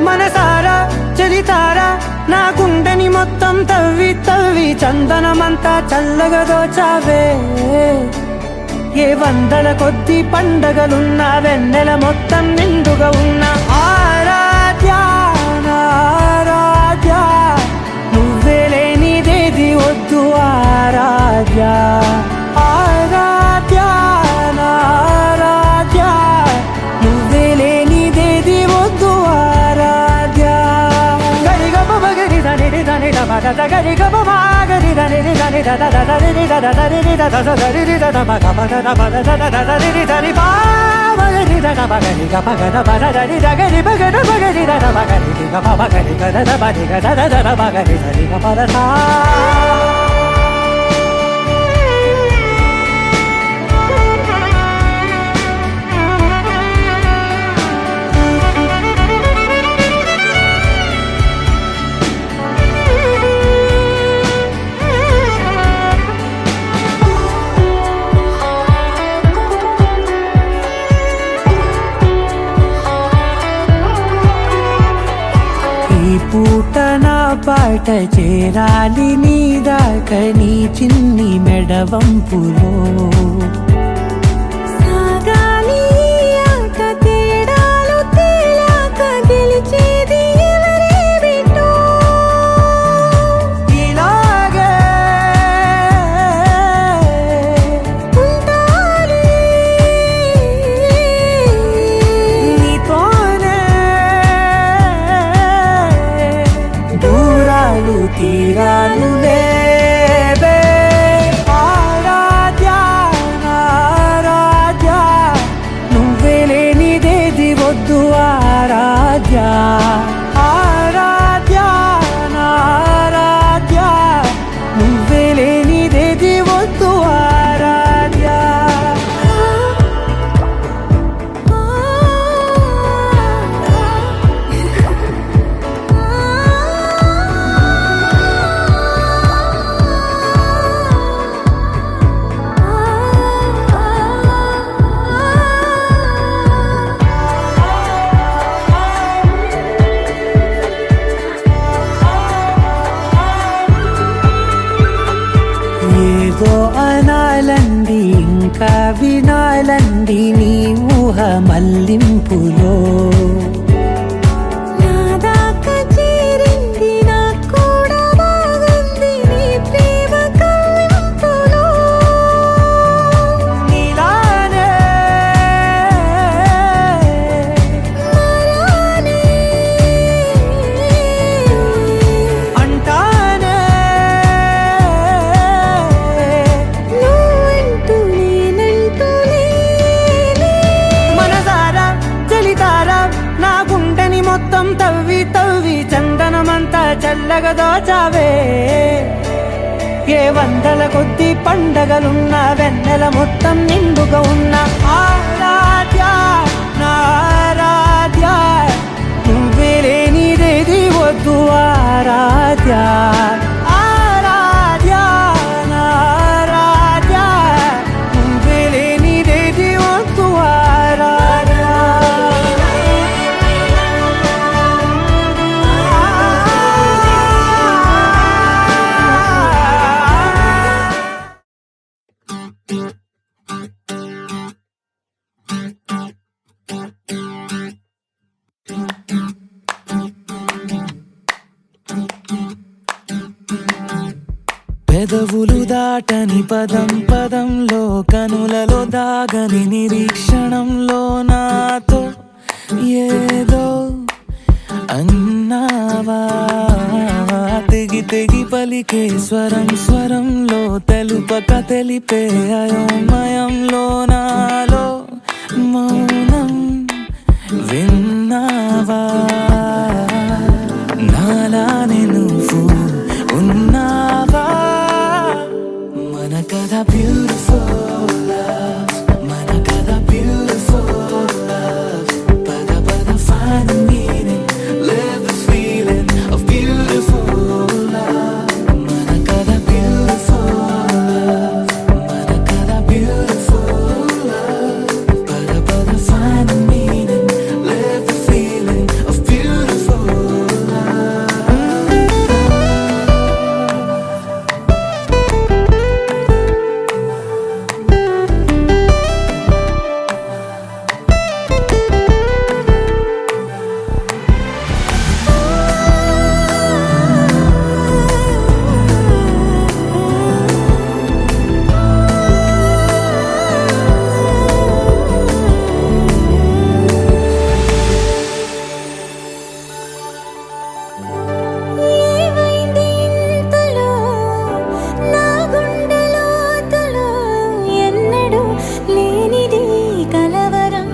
మనసారా చలితారా నా గుండెని మొత్తం తవ్వి తవ్వి చందనమంతా చల్లగా దోచావే ఏ వందల కొద్ది పండగలున్న వెన్నెల మొత్తం నిండుగా ఉన్న ఆరాధ్య నా ఆరాధ్య నువ్వే లేనిదేది వద్దు ఆరాధ్య ఆరాధ్య నా ఆరాధ్య నువ్వే లేనిదేది వద్దు ఆరాధ్య గరిగ బగరి దని దని దబద గరిగ బగరి దని దని దద దని దద దని దద దని దద బగ బగ దబద దద దని దని బాగరి దద బగరి గ బగ దబద దని దగరి బగ బగరి దద బగరి గ బగరి గ దద బగరి గ దద దద బగరి దని గ బద సా ఈ పూట నా పాట చేరాలి నీ దాకా నీ చిన్ని మెడవంపులో సాగాలి ఆట తేడాలు తేలాక గెలిచేది ఎవరే బిడ్డో ఇలాగే ఉంటాలి నీతోనే దూరాలు తీరాలు లేవే ఆరాధ్య నా ఆరాధ్య నువ్వే లేనిదేది వద్దు ఆరాధ్య ఆరాధ్య నా ఆరాధ్య నువ్వే లేనిదేది వద్దు ఆరాధ్య ఏదో అనాలండి ఇంకా వినాలండి నీ ఊహ మల్లింపులో నా దాకా చేరింది నాకు కూడా బాగుంది నీ ప్రేమ కవ్వింపులో నీలానే మరానే అంటానే మెల్లగదోచావే ఏ వందల కొద్ది పండగలున్న వెన్నెల మొత్తం నిండుగా ఉన్న ఆరాధ్య నా ఆరాధ్య నువ్వే లేనిదేది వద్దు ఆరాధ్య ఆరాధ్య నా ఆరాధ్య నువ్వే లేనిదేది వద్దు ఆరాధ్య పెదవులు దాటని పదం పదంలో కనులలో దాగని నిరీక్షణంలో నాతో ఏదో అన్నావా తెగి తెగి పలికే స్వరం స్వరంలో తెలుపక తెలిపే అయోమయంలో నాలో మౌనం విన్నావా నాలానే నువ్వు ఉన్నావా మన కథ బ్యూటిఫుల్ లవ్ మన కథ బ్యూటిఫుల్ లవ్ పద పద find the meaning live the feeling of beautiful love మన కథ beautiful love మన కథ beautiful love పద పద find the meaning live the feeling of beautiful love ఏమైంది ఇంతలో నా గుండెలోతులో ఎన్నడూ లేనిది కలవరం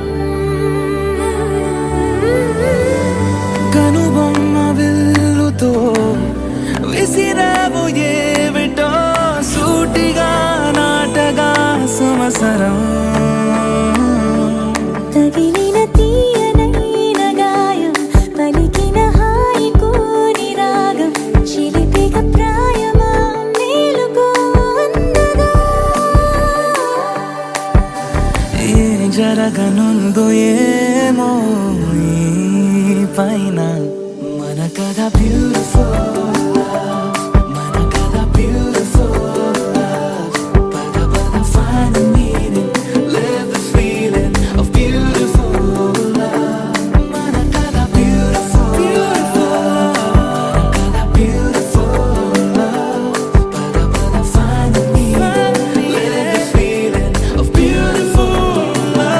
కనుబొమ్మ విల్లుతో విసిరావు ఏమిటో సూటిగా నాటగా సంవత్సరం తగిలిన తీయనైన గాయం పలికిన హాయి కోరి రాగం చిలిపిక ప్రాయమా మేలుకో అందగా ఏ జరగనుందో ఏమో ఈ పైన మన కథ బ్యూటిఫుల్ లవ్ మన కథ బ్యూటిఫుల్ లవ్ పద పద find the meaning live the feeling of beautiful love మన కథ beautiful మన కథ beautiful love పద పద find the meaning live the feeling of beautiful love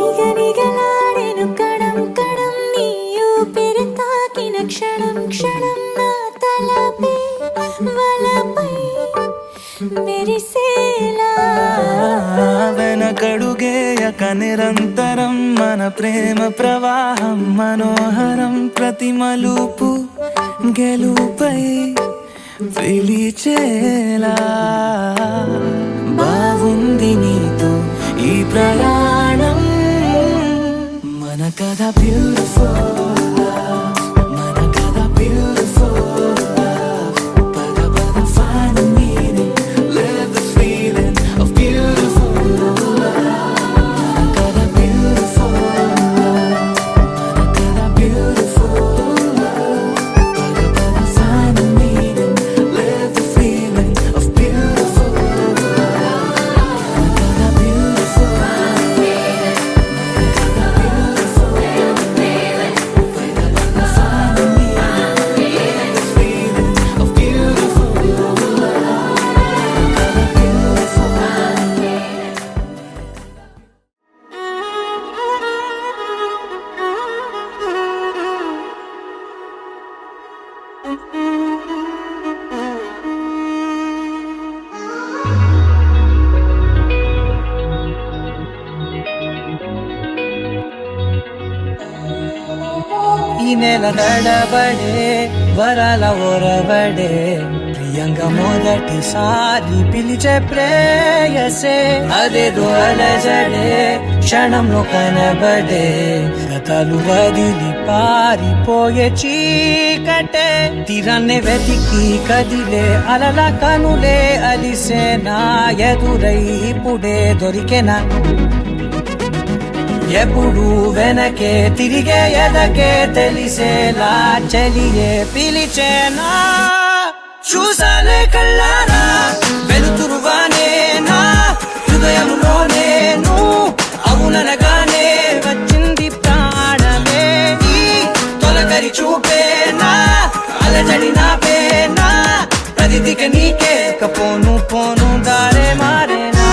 నిగనిగలాడెను Kadam Kadam నీ ఊపిరి తాకిన క్షణం క్షణం నా తలపై వలపై మెరిసేలా వెనకడుగేయక నిరంతరం మన ప్రేమ ప్రవాహం మనోహరం ప్రతి మలుపు గెలుపై పిలిచేలా బాగుంది నీతో ఈ ప్రయాణం మన కథ బ్యూటిఫుల్ లవ్ మన కథ బ్యూటిఫుల్ లవ్ పద పద find the meaning live the feeling of beautiful love మన కథ beautiful love మన కథ beautiful love పద పద find the meaning live the feeling of beautiful వెన్నెల దడబడే వరాల ఒరబడే ప్రియంగా మొదటిసారి పిలిచే ప్రేయసే అదేదో అలజడే క్షణంలో కనబడే గతాలు వదిలి పారిపోయే చీకటే తీరాన్నే వెతికి కదిలే అలల కనులే అలిసే నా ఎదురై ఇప్పుడే దొరికెనా ఎప్పుడు వెనకే తిరిగే ఎదకే తెలిసేలా చెలియే పిలిచేనా చూసాలే కళ్ళారా వెలుతురువానే నా హృదయంలో నేను అవుననగానే వచ్చింది ప్రాణమే నీ తొలకరి చూపేనా అలజడి నాపేనా ప్రతిదిక నీకే పోను పోను దారే మారేనా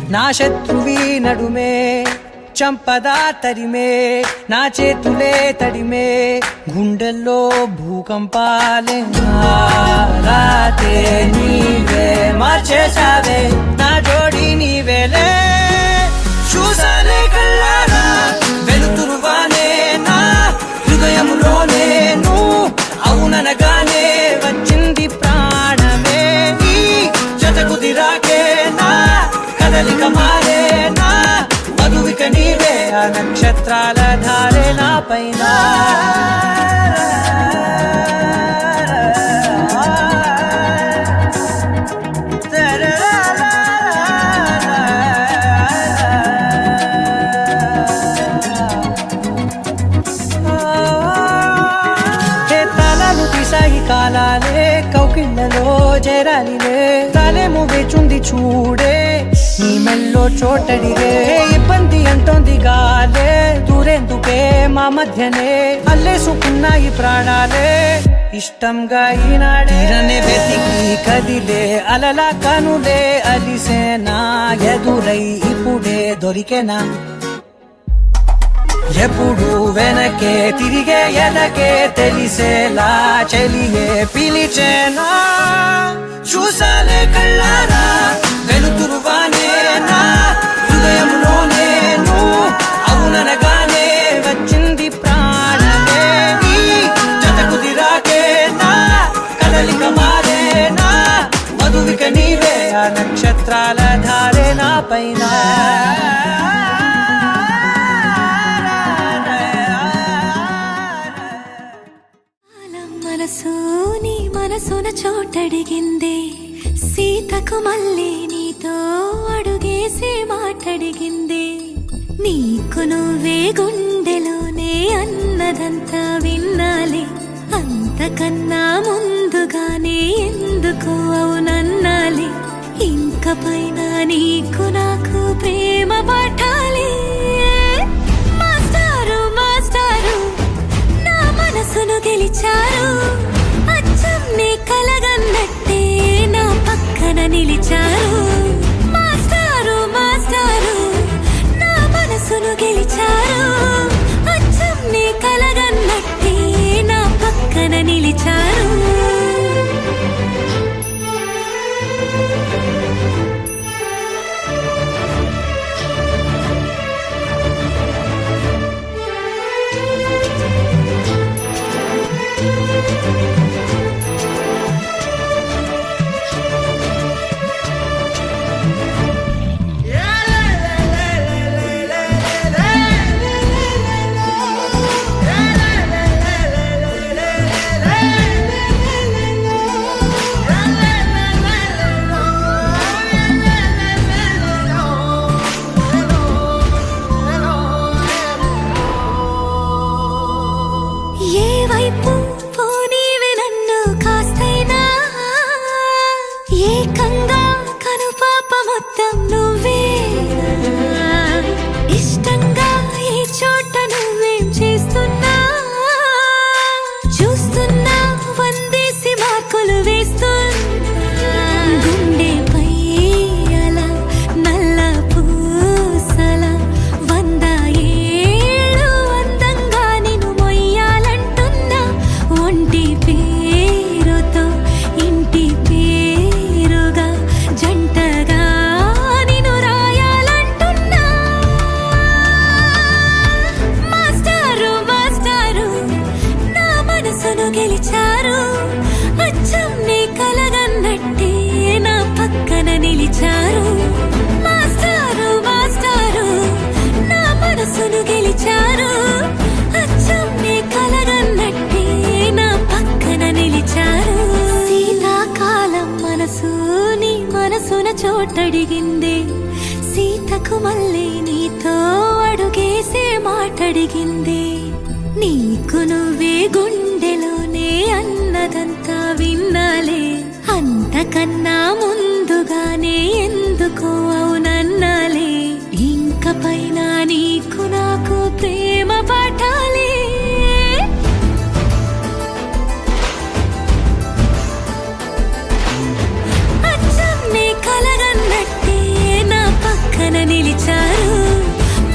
నా శత్రువి నడుమే చంపదా తరిమే నా చేతులే తడిమే గుండెల్లో భూకంపాలే రాతే నీవే మార్చేసావే నా జోడి నీవేలే చూసాలే కళ్ళారా వెలుతురువానే నా హృదయంలో నేను అవుననగానే వచ్చింది ప్రాణమే నీ జతకు దిరాకే నా కదలిక మారేనా మధువిక నీవే ఆ నక్షత్రాల ధారే నా పైన తాళాలు తీసాయి కాలాలే కౌకిళ్ళలో చేరాలిలే తాలేమో వేచుంది చూడే నీ మెల్లో చోటడిగే ఇబ్బంది అంటోంది గాలే దూరేందుకే మా మధ్యనే అల్లేసుకున్నాయి ప్రాణాలే ఇష్టంగా ఈనాడే వెతికి కదిలే అలల కనులే అలిసేనా ఎదురై ఇప్పుడే దొరికెనా ఎప్పుడు వెనకే తిరిగే ఎదకే తెలిసేలా చెలియే పిలిచేనా చూసాలే కళ్ళారా వెలుతురువానే నా హృదయంలో నేను అవుననగానే వచ్చింది ప్రాణమే నీ జతకు దిరాకే నా కదలిక మారేనా మధువిక నీవే ఆ నక్షత్రాల ధారే నా పైన మనసు నీ మనసున చోటడిగిందే సీతకు మళ్ళీ నీతో అడుగేసి మాటడిగిందే నీకు నువ్వే గుండెలోనే అన్నదంతా విన్నాలే అంతకన్నా ముందుగానే ఎందుకు అవునన్నాలే ఇంక పైన నీకు నాకు ప్రేమ పాఠాలే మాస్టారు మాస్టారు నా మనసును గెలిచారు అచ్చం నీ కలగన్నట్టే నా పక్కన నిలిచారు మాస్టారు మాస్టారు నా మనసును గెలిచారు అచ్చం నీ కలగన్నట్టే నా పక్కన నిలిచారు చోటడిగిందే సీతకు మళ్ళీ నీతో అడుగేసే మాటడిగిందే నీకు నువ్వే గుండెలోనే అన్నదంతా విన్నాలే అంతకన్నా ముందుగానే ఎందుకో అవునన్నాలే ఇంక పైన నీకు నాకు ప్రేమ పాఠాలే అచ్చం నీ కలగన్నట్టే నా పక్కన నిలిచారు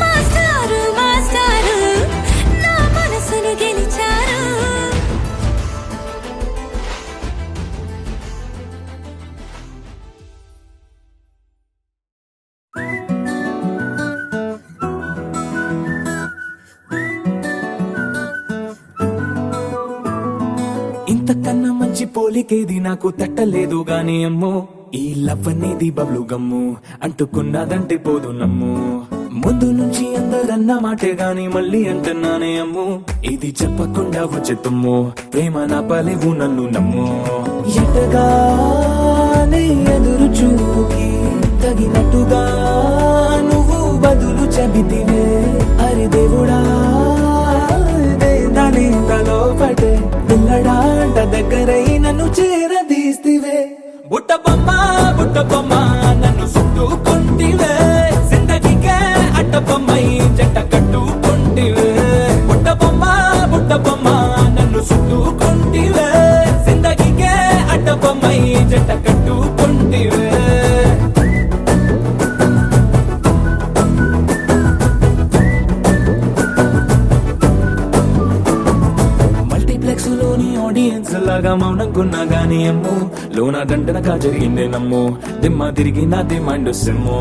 మాస్టారు మాస్టారు నా మనసును గెలిచారు ఇంతకన్నా మంచి పోలికేది నాకు తట్టలేదు గాని అమ్మో ఈ లవ్ అనేది బబ్లు గమ్ము అంటుకున్నదంటే పోదు నమ్ము ముందు నుంచి అందరన్న మాటే గాని మళ్ళీ అంటున్నానే అమ్ము ఇది చెప్పకుండా వచ్చే తుమ్ము ప్రేమ నా పలేవు నన్ను నమ్ము ఎటగానే ఎదురు చూకి తగినట్టుగా నువ్వు బదులు చెబితివే అరే దేవుడా దాని తలో పడే పిల్లడాంట దగ్గరై నన్ను చేరదీస్తివే బుట్ట బొమ్మ నన్ను చుట్టుకుంటివే జిందగీకే అట్ట బొమ్మై జంట కట్టుకుంటివే బుట్ట బొమ్మ నన్ను చుట్టుకుంటివే జిందగీకే అట్ట బొమ్మై జంట కట్టుకుంటివే ఆడియన్స్ లాగా మౌనంకున్నా గానీ అమ్ము లోన గంటనగా జరిగిందే నమ్ము దిమ్మ తిరిగి నాదే మైండ్ సిమ్ము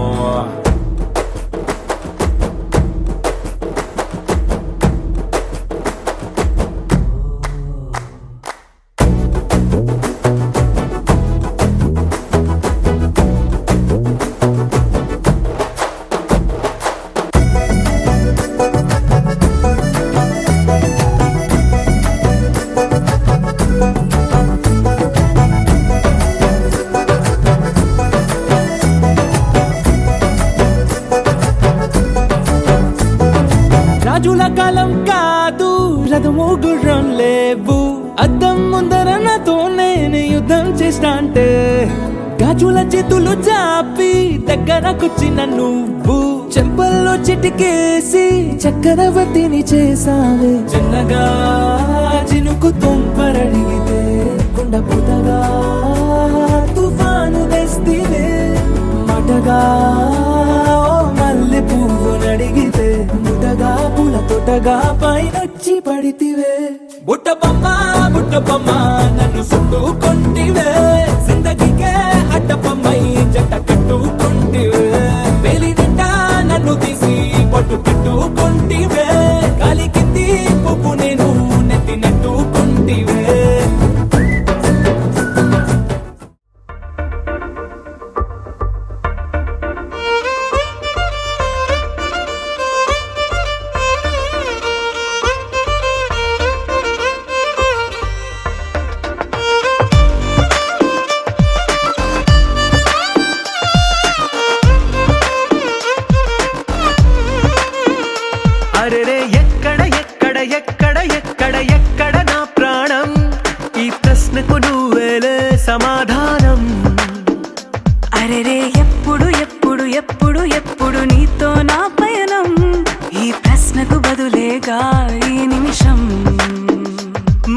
రాజుల కాలం కాదు రథము గుర్రం లేవు అద్దం ముందర నాతో నేను యుద్ధం చేస్తా అంటే గాజుల చేతులు చాపి దగ్గరకొచ్చిన నువ్వు చెంపల్లో చిటికేసి చక్రవర్తిని చేసావే చిన్నగా చినుకు తుంపరడిగితే కుండ పుతగా తుఫాను తెస్తివే మాటగా మల్లె పువ్వు నడిగితే ముదగా పూల తోటగా పైనొచ్చి పడితివే బుట్ట బొమ్మ నన్ను చుట్టుకుంటివే జిందగీకే అట్ట బొమ్మై జంట కట్టుకుంటివే వేలి నిండా నన్ను తీసి పట్టు పెట్టుకుంటివే గాలి కింది పువ్వు నేను నెత్తినట్టుకుంటివే అరెరే ఎక్కడ ఎక్కడ ఎక్కడ ఎక్కడ ఎక్కడ నా ప్రాణం ఈ ప్రశ్నకు నువ్వేలే సమాధానం అరెరే ఎప్పుడు ఎప్పుడు ఎప్పుడు ఎప్పుడు నీతో నా పయనం ఈ ప్రశ్నకు బదులేగా ఈ నిమిషం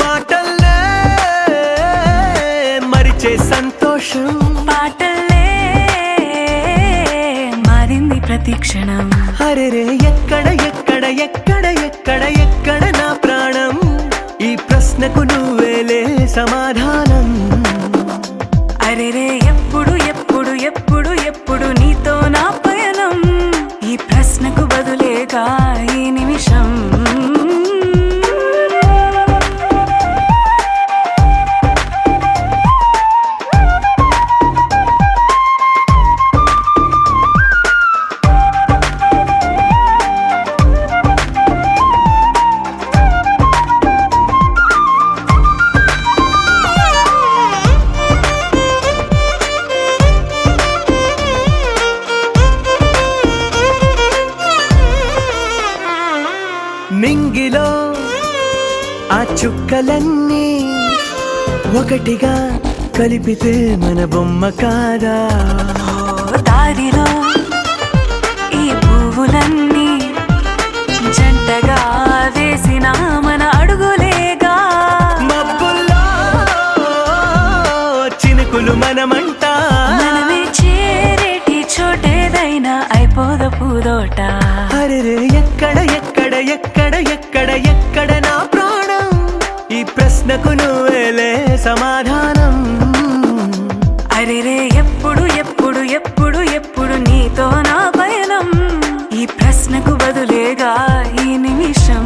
మాటల్లే మరిచే సంతోషం పాటల్లే మారింది ప్రతి క్షణం అరెరే ఎక్కడ ఎక్కడ ఎక్కడ ఎక్కడ ఎక్కడ నా ప్రాణం ఈ ప్రశ్నకు నువ్వేలే సమాధానం అరెరే ఎప్పుడు ఎప్పుడు ఎప్పుడు ఎప్పుడు నీతో నా పయనం ఈ ప్రశ్నకు బదులేగా ఈ నిమిషం ఆ చుక్కలన్నీ ఒకటిగా కలిపితే మన బొమ్మ కాదా దారిలో ఈ పువ్వులన్నీ జంటగా వేసిన మన అడుగులేగా మబ్బుల్లో చినుకులు మనమంట మనమే చేరేటి చోటేదైనా అయిపోద పూదోట అరెరే ఎక్కడ ఎక్కడ ఎక్కడ ఎక్కడ ఎక్కడ నా ప్రాణం ఈ ప్రశ్నకు నువ్వేలే సమాధానం అరెరే ఎప్పుడు ఎప్పుడు ఎప్పుడు ఎప్పుడు నీతో నా పయనం ఈ ప్రశ్నకు బదులేగా ఈ నిమిషం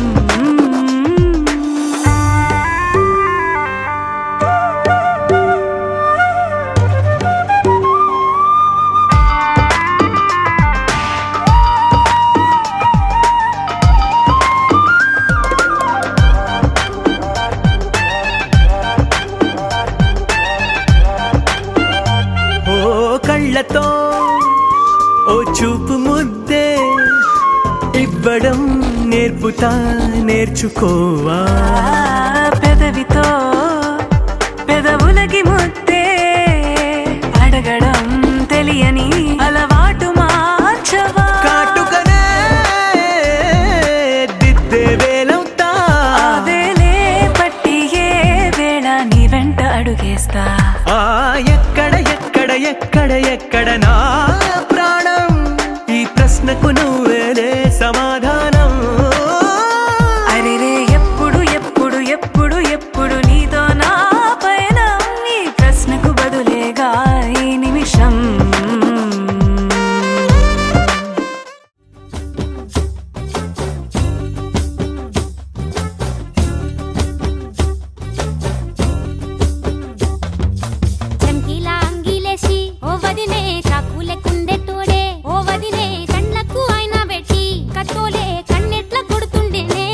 ఓ కళ్ళతో ఓ చూపు ముద్దే ఇవ్వడం నేర్పుతా నేర్చుకోవా పెదవితో పెదవులకి ముద్దే అడగడం తెలియని అలవాటు మార్చవా కాటుకనే దిద్దే వేలవుతా ఆ వేలే పట్టి ఏ వేళ నీ వెంట అడుగేస్తా ఆ ఎక్కడ ఎక్కడ ఎక్కడ ఎక్కడ నా ప్రాణం ఈ ప్రశ్నకు నువ్వేలే సమాధానం అరెరే ఎప్పుడు ఎప్పుడు ఎప్పుడు ఎప్పుడు నీతో నా పైన ఈ ప్రశ్నకు బదులేగా ఈ నిమిషం చంకీలా అంగిలేసి ఓ వదినే చాకులే కుండే తోడే ఓ వదినే కండ్లకు అయినా పెట్టి కత్తోలే కన్నెట్ల కొడుతుండేనే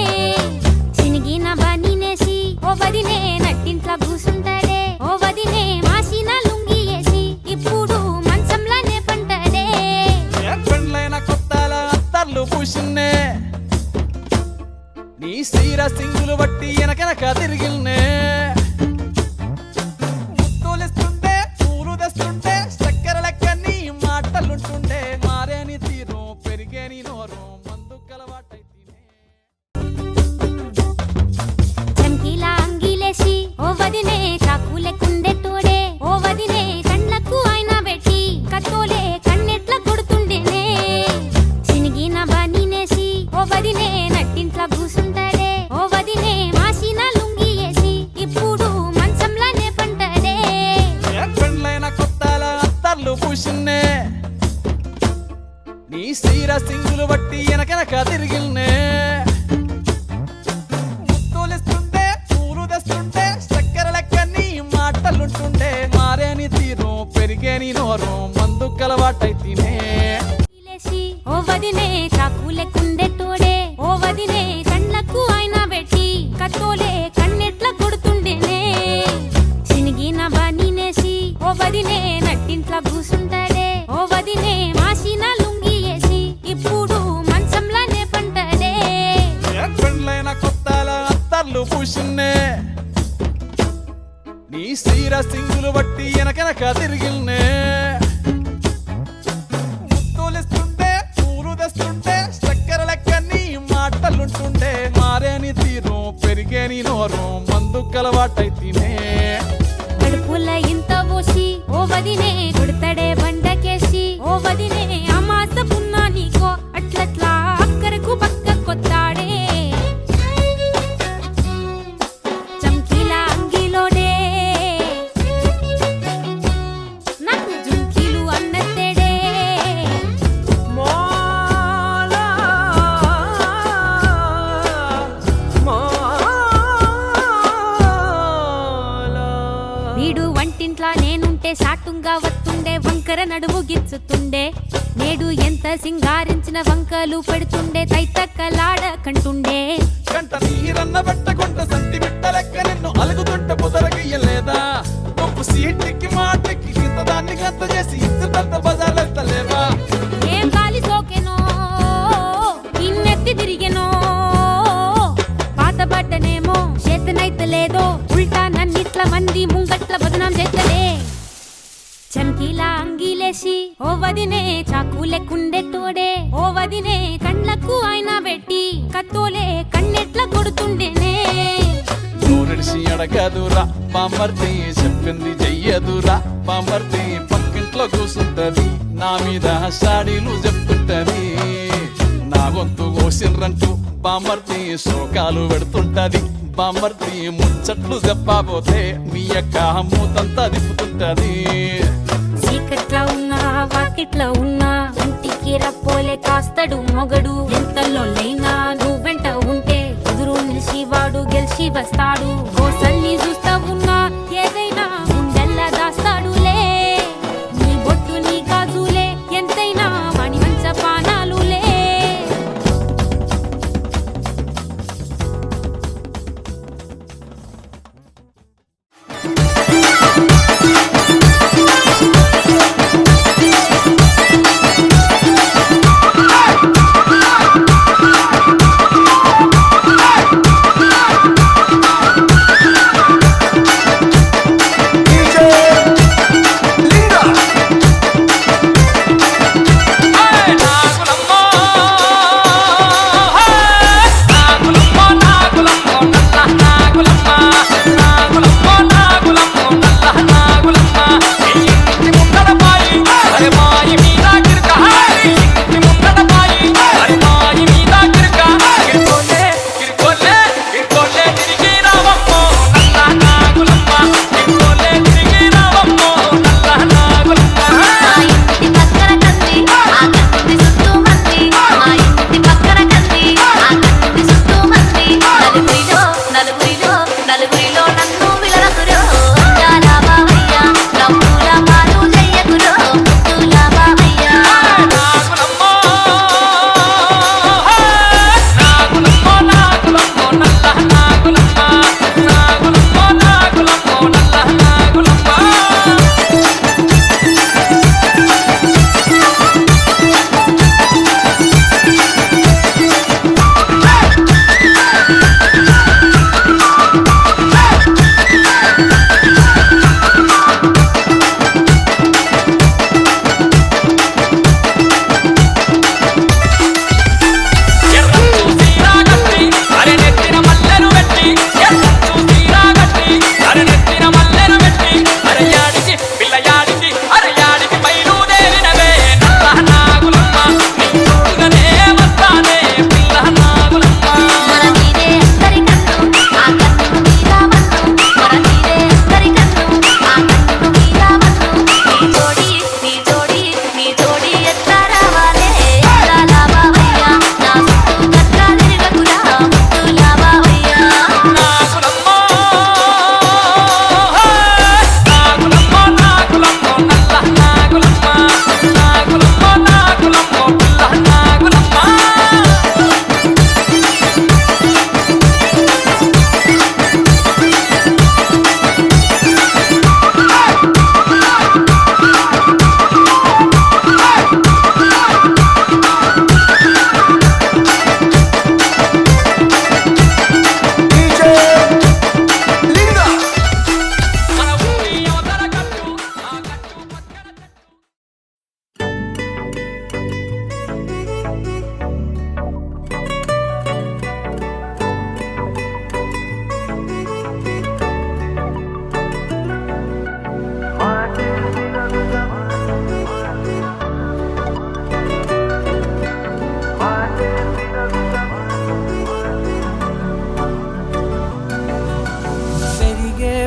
చినిగిన బనీనేసి ఓ వదినే నట్టింట్ల కూసుంటాడే ఓ వదినే మాసిన లుంగి వేసి ఇప్పుడు మంచంలానే పంటాడే పెండ్లైన కొత్తాల అత్తర్లు పూసిన్నే నీ సీర సింగులు బట్టి వెనకనక తిరిగిల్నే ముత్తులిస్తుంటే పూలు తెస్తుంటే చక్కెర లెక్క నీ మాటలుంటుండే మారేని తీరు పెరిగేని నోరు మందు కలవాటైతేనే చంకీలా అంగిలేసి ఓ వదినే చాకులే కుండే తోడే ఓ వదినే కండ్లకు అయినా పెట్టి కత్తోలే కన్నెట్ల కొడుతుండేనే చినిగిన బనీనేసి ఓ వదినే నట్టింట్ల కూసుంటాడే ఓ వదినే మాసిన లుంగి వేసి ఇప్పుడు మంచంలానే పంటాడే పెండ్లైన కొత్తాల అత్తర్లు పూసిన్నే నీ సీర సింగులు బట్టి వెనకనక తిరిగిల్నే ముత్తులిస్తుంటే పూలు తెస్తుంటే చక్కెర లెక్క నీ మాటలుంటుండే మారేని తీరు పెరిగేని నోరు మందు కలవాటైతేనే లేసి ఓ వదినే చాకులే కుండే తోడే ఓ వదినే కండ్లకు అయినా పెట్టి కత్తోలే కన్నెట్ల కొడుతుండేనే చినిగిన బనీనేసి ఓ వదినే నట్టింట్ల కూసుంటాడే ఓ వదినే మాసిన లుంగి వేసి ఇప్పుడు మంచంలానే పంటాడే పెండ్లైన కొత్తాల అత్తర్లు పూసిన్నే నీ సీర సింగులు బట్టి వెనకనక తిరిగిల్నే ముత్తులిస్తుంటే పూలు తెస్తుంటే చక్కెర లెక్క నీ మాటలుంటుండే మారేని తీరు పెరిగేని నోరు మందు కలవాటైతేనే కడుపుల ఇంత పోసి ఓ వదినే కొడతాడే బండకేసి ఓ వదినే అమాస పున్నా నీకో అట్లట్లా అక్కరకు పక్క కొత్తాడే చంకీలా అంగిలోడే నాకు జుంకీలు అన్నత్తేడే మోలా మోలా వీడు వంటింట్లా నేనుంటే సాటుంగా వస్తుండే వంకర నడుము గిచ్చుతుండే నేడు ఎంత సింగారించిన వంకలు పెడుతుండే తైతక్కలాడ కంటుండే కంట నీరన్న పెట్టకుంట సంటి బిట్ట లెక్క నిన్ను అలుగుతుంటే పొదరగయ్యలేదా గొప్ప సీట్కి మాటకి ఇంత దాన్ని గంత చేసి ఇద్దరు బజార్లెత్తలేవా ఏం గాలి సోకెనో ఇన్నెత్తి తిరిగెనో పాత బట్టనేమో చేత కాకిలా అంగిలేసి ఓ వదినే చాకులెక్కుండే తోడే ఓ వదినే కండ్లకు ఆయన పెట్టి కత్తోలే కన్నెట్ల కొడుతుండేనే నోరడిసి అడగదురా బామర్ది చెప్పింది చెయ్యదురా బామర్ది పక్కింట్లో కూసుంటది నా మీద సాడీలు చెప్తుంటది నా గొంతు కోసిర్రంటూ బామర్ది శోకాలు పెడుతుంటది బామర్ది ముచ్చట్లు చెప్పబోతే మీ యొక్క మూతంతా దిప్పుతుంటది చీకట్లా ఉన్నా వాకిట్లా ఉన్నా ఇంటికి రప్పోలే కాస్తడు మొగడు ఎంతలో లేనా నువ్వెంట ఉంటే ఎదురు నిలిచి వాడు గెలిచి వస్తాడు గోసల్ని చూస్తా ఉన్నా ఏదైనా గుండెల్లా దాస్తాడులే నీ బొట్టు నీ గాజులే ఎంతైనా వాణి మంచ పానాలులే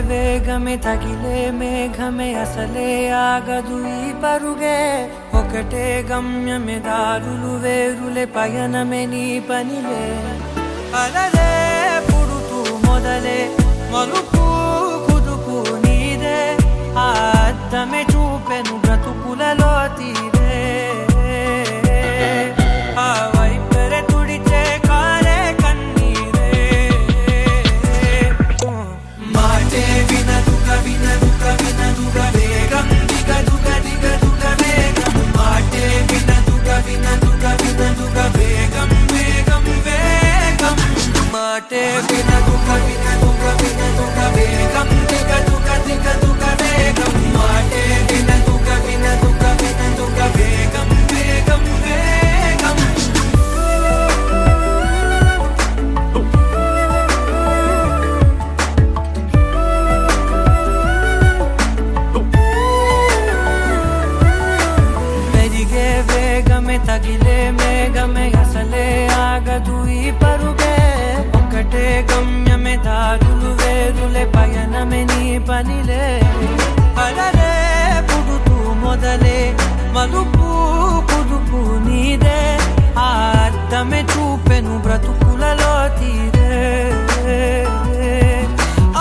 వేగమే తగిలే మేఘమే అసలే ఆగదు ఈ పరుగే ఒకటే గమ్యమే దారులు వేరులే పయనమే నీ పనిలే అలలే పుడుతూ మొదలే మలుపు కుదుపు నీదే ఆ అద్దమే చూపెను బ్రతుకులలో తీరే ఆ వైపరే తుడిచే కారే కన్నీరే మాటే వినదుగ వినదుగ వినదుగ వేగం దిగదుగ దిగదుగ వేగం మాటే వినదుగ వినదుగ వినదుగ వేగం వేగం వేగం మాటే వినదుగ వినదుగ వినదుగ వేగం దిగదుగ దిగదుగ వేగం మాటే వినదుగ తగిలే మేఘమే అసలే ఆగదు ఈ పరుగే ఒక్కటే గమ్యమే దారులు వేరులే పయనమే నీ పనిలే అలరే పుడుతూ మొదలే మలుపు కుదుపు నీదే ఆ అర్థమే చూపెను బ్రతుకులలో తీరే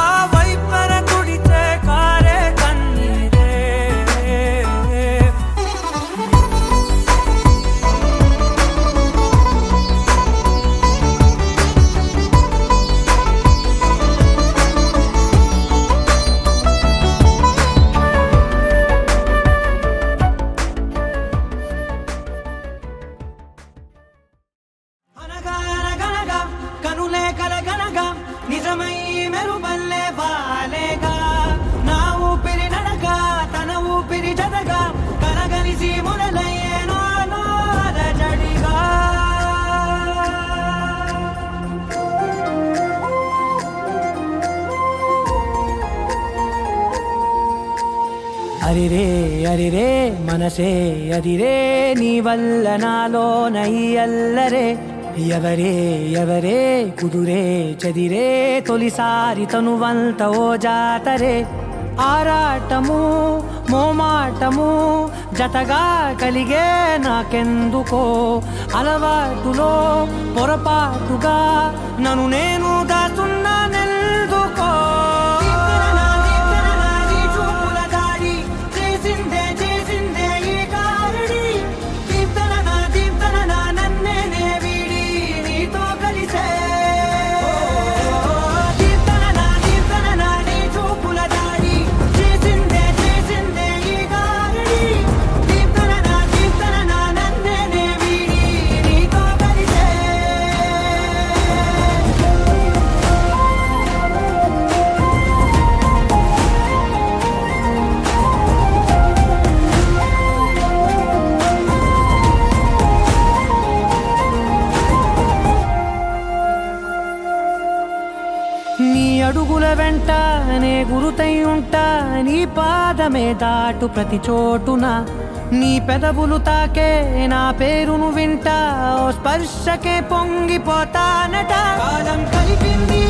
ఆ వైపర తుడితే కారే కన్నీరే అనగా కనులే కలగనగా నిజమై మెరుపల్లే వాలేగా నా ఊపిరి నడగా తన ఊపిరి జదగా కలగలిసి మొదలయ్యేనో జడిగా అరిరే అరిరే మనసే అరిరే నీ వల్ల నాలో నయ్యల్లరే ఎవరే ఎవరే కుదురే చదిరే తొలిసారి తనువంత ఓ జాతరే ఆరాటము మోమాటము జతగా కలిగే నాకెందుకో అలవాటులో పొరపాటుగా నన్ను నేను దాస్తున్నా నెల్దుకో నీ అడుగుల వెంట నే గురుతై ఉంటా నీ పాదమే దాటు ప్రతి చోటున నీ పెదవులు తాకే నా పేరును వింటా ఓ స్పర్శకే పొంగిపోతానట కాలం కలిపింది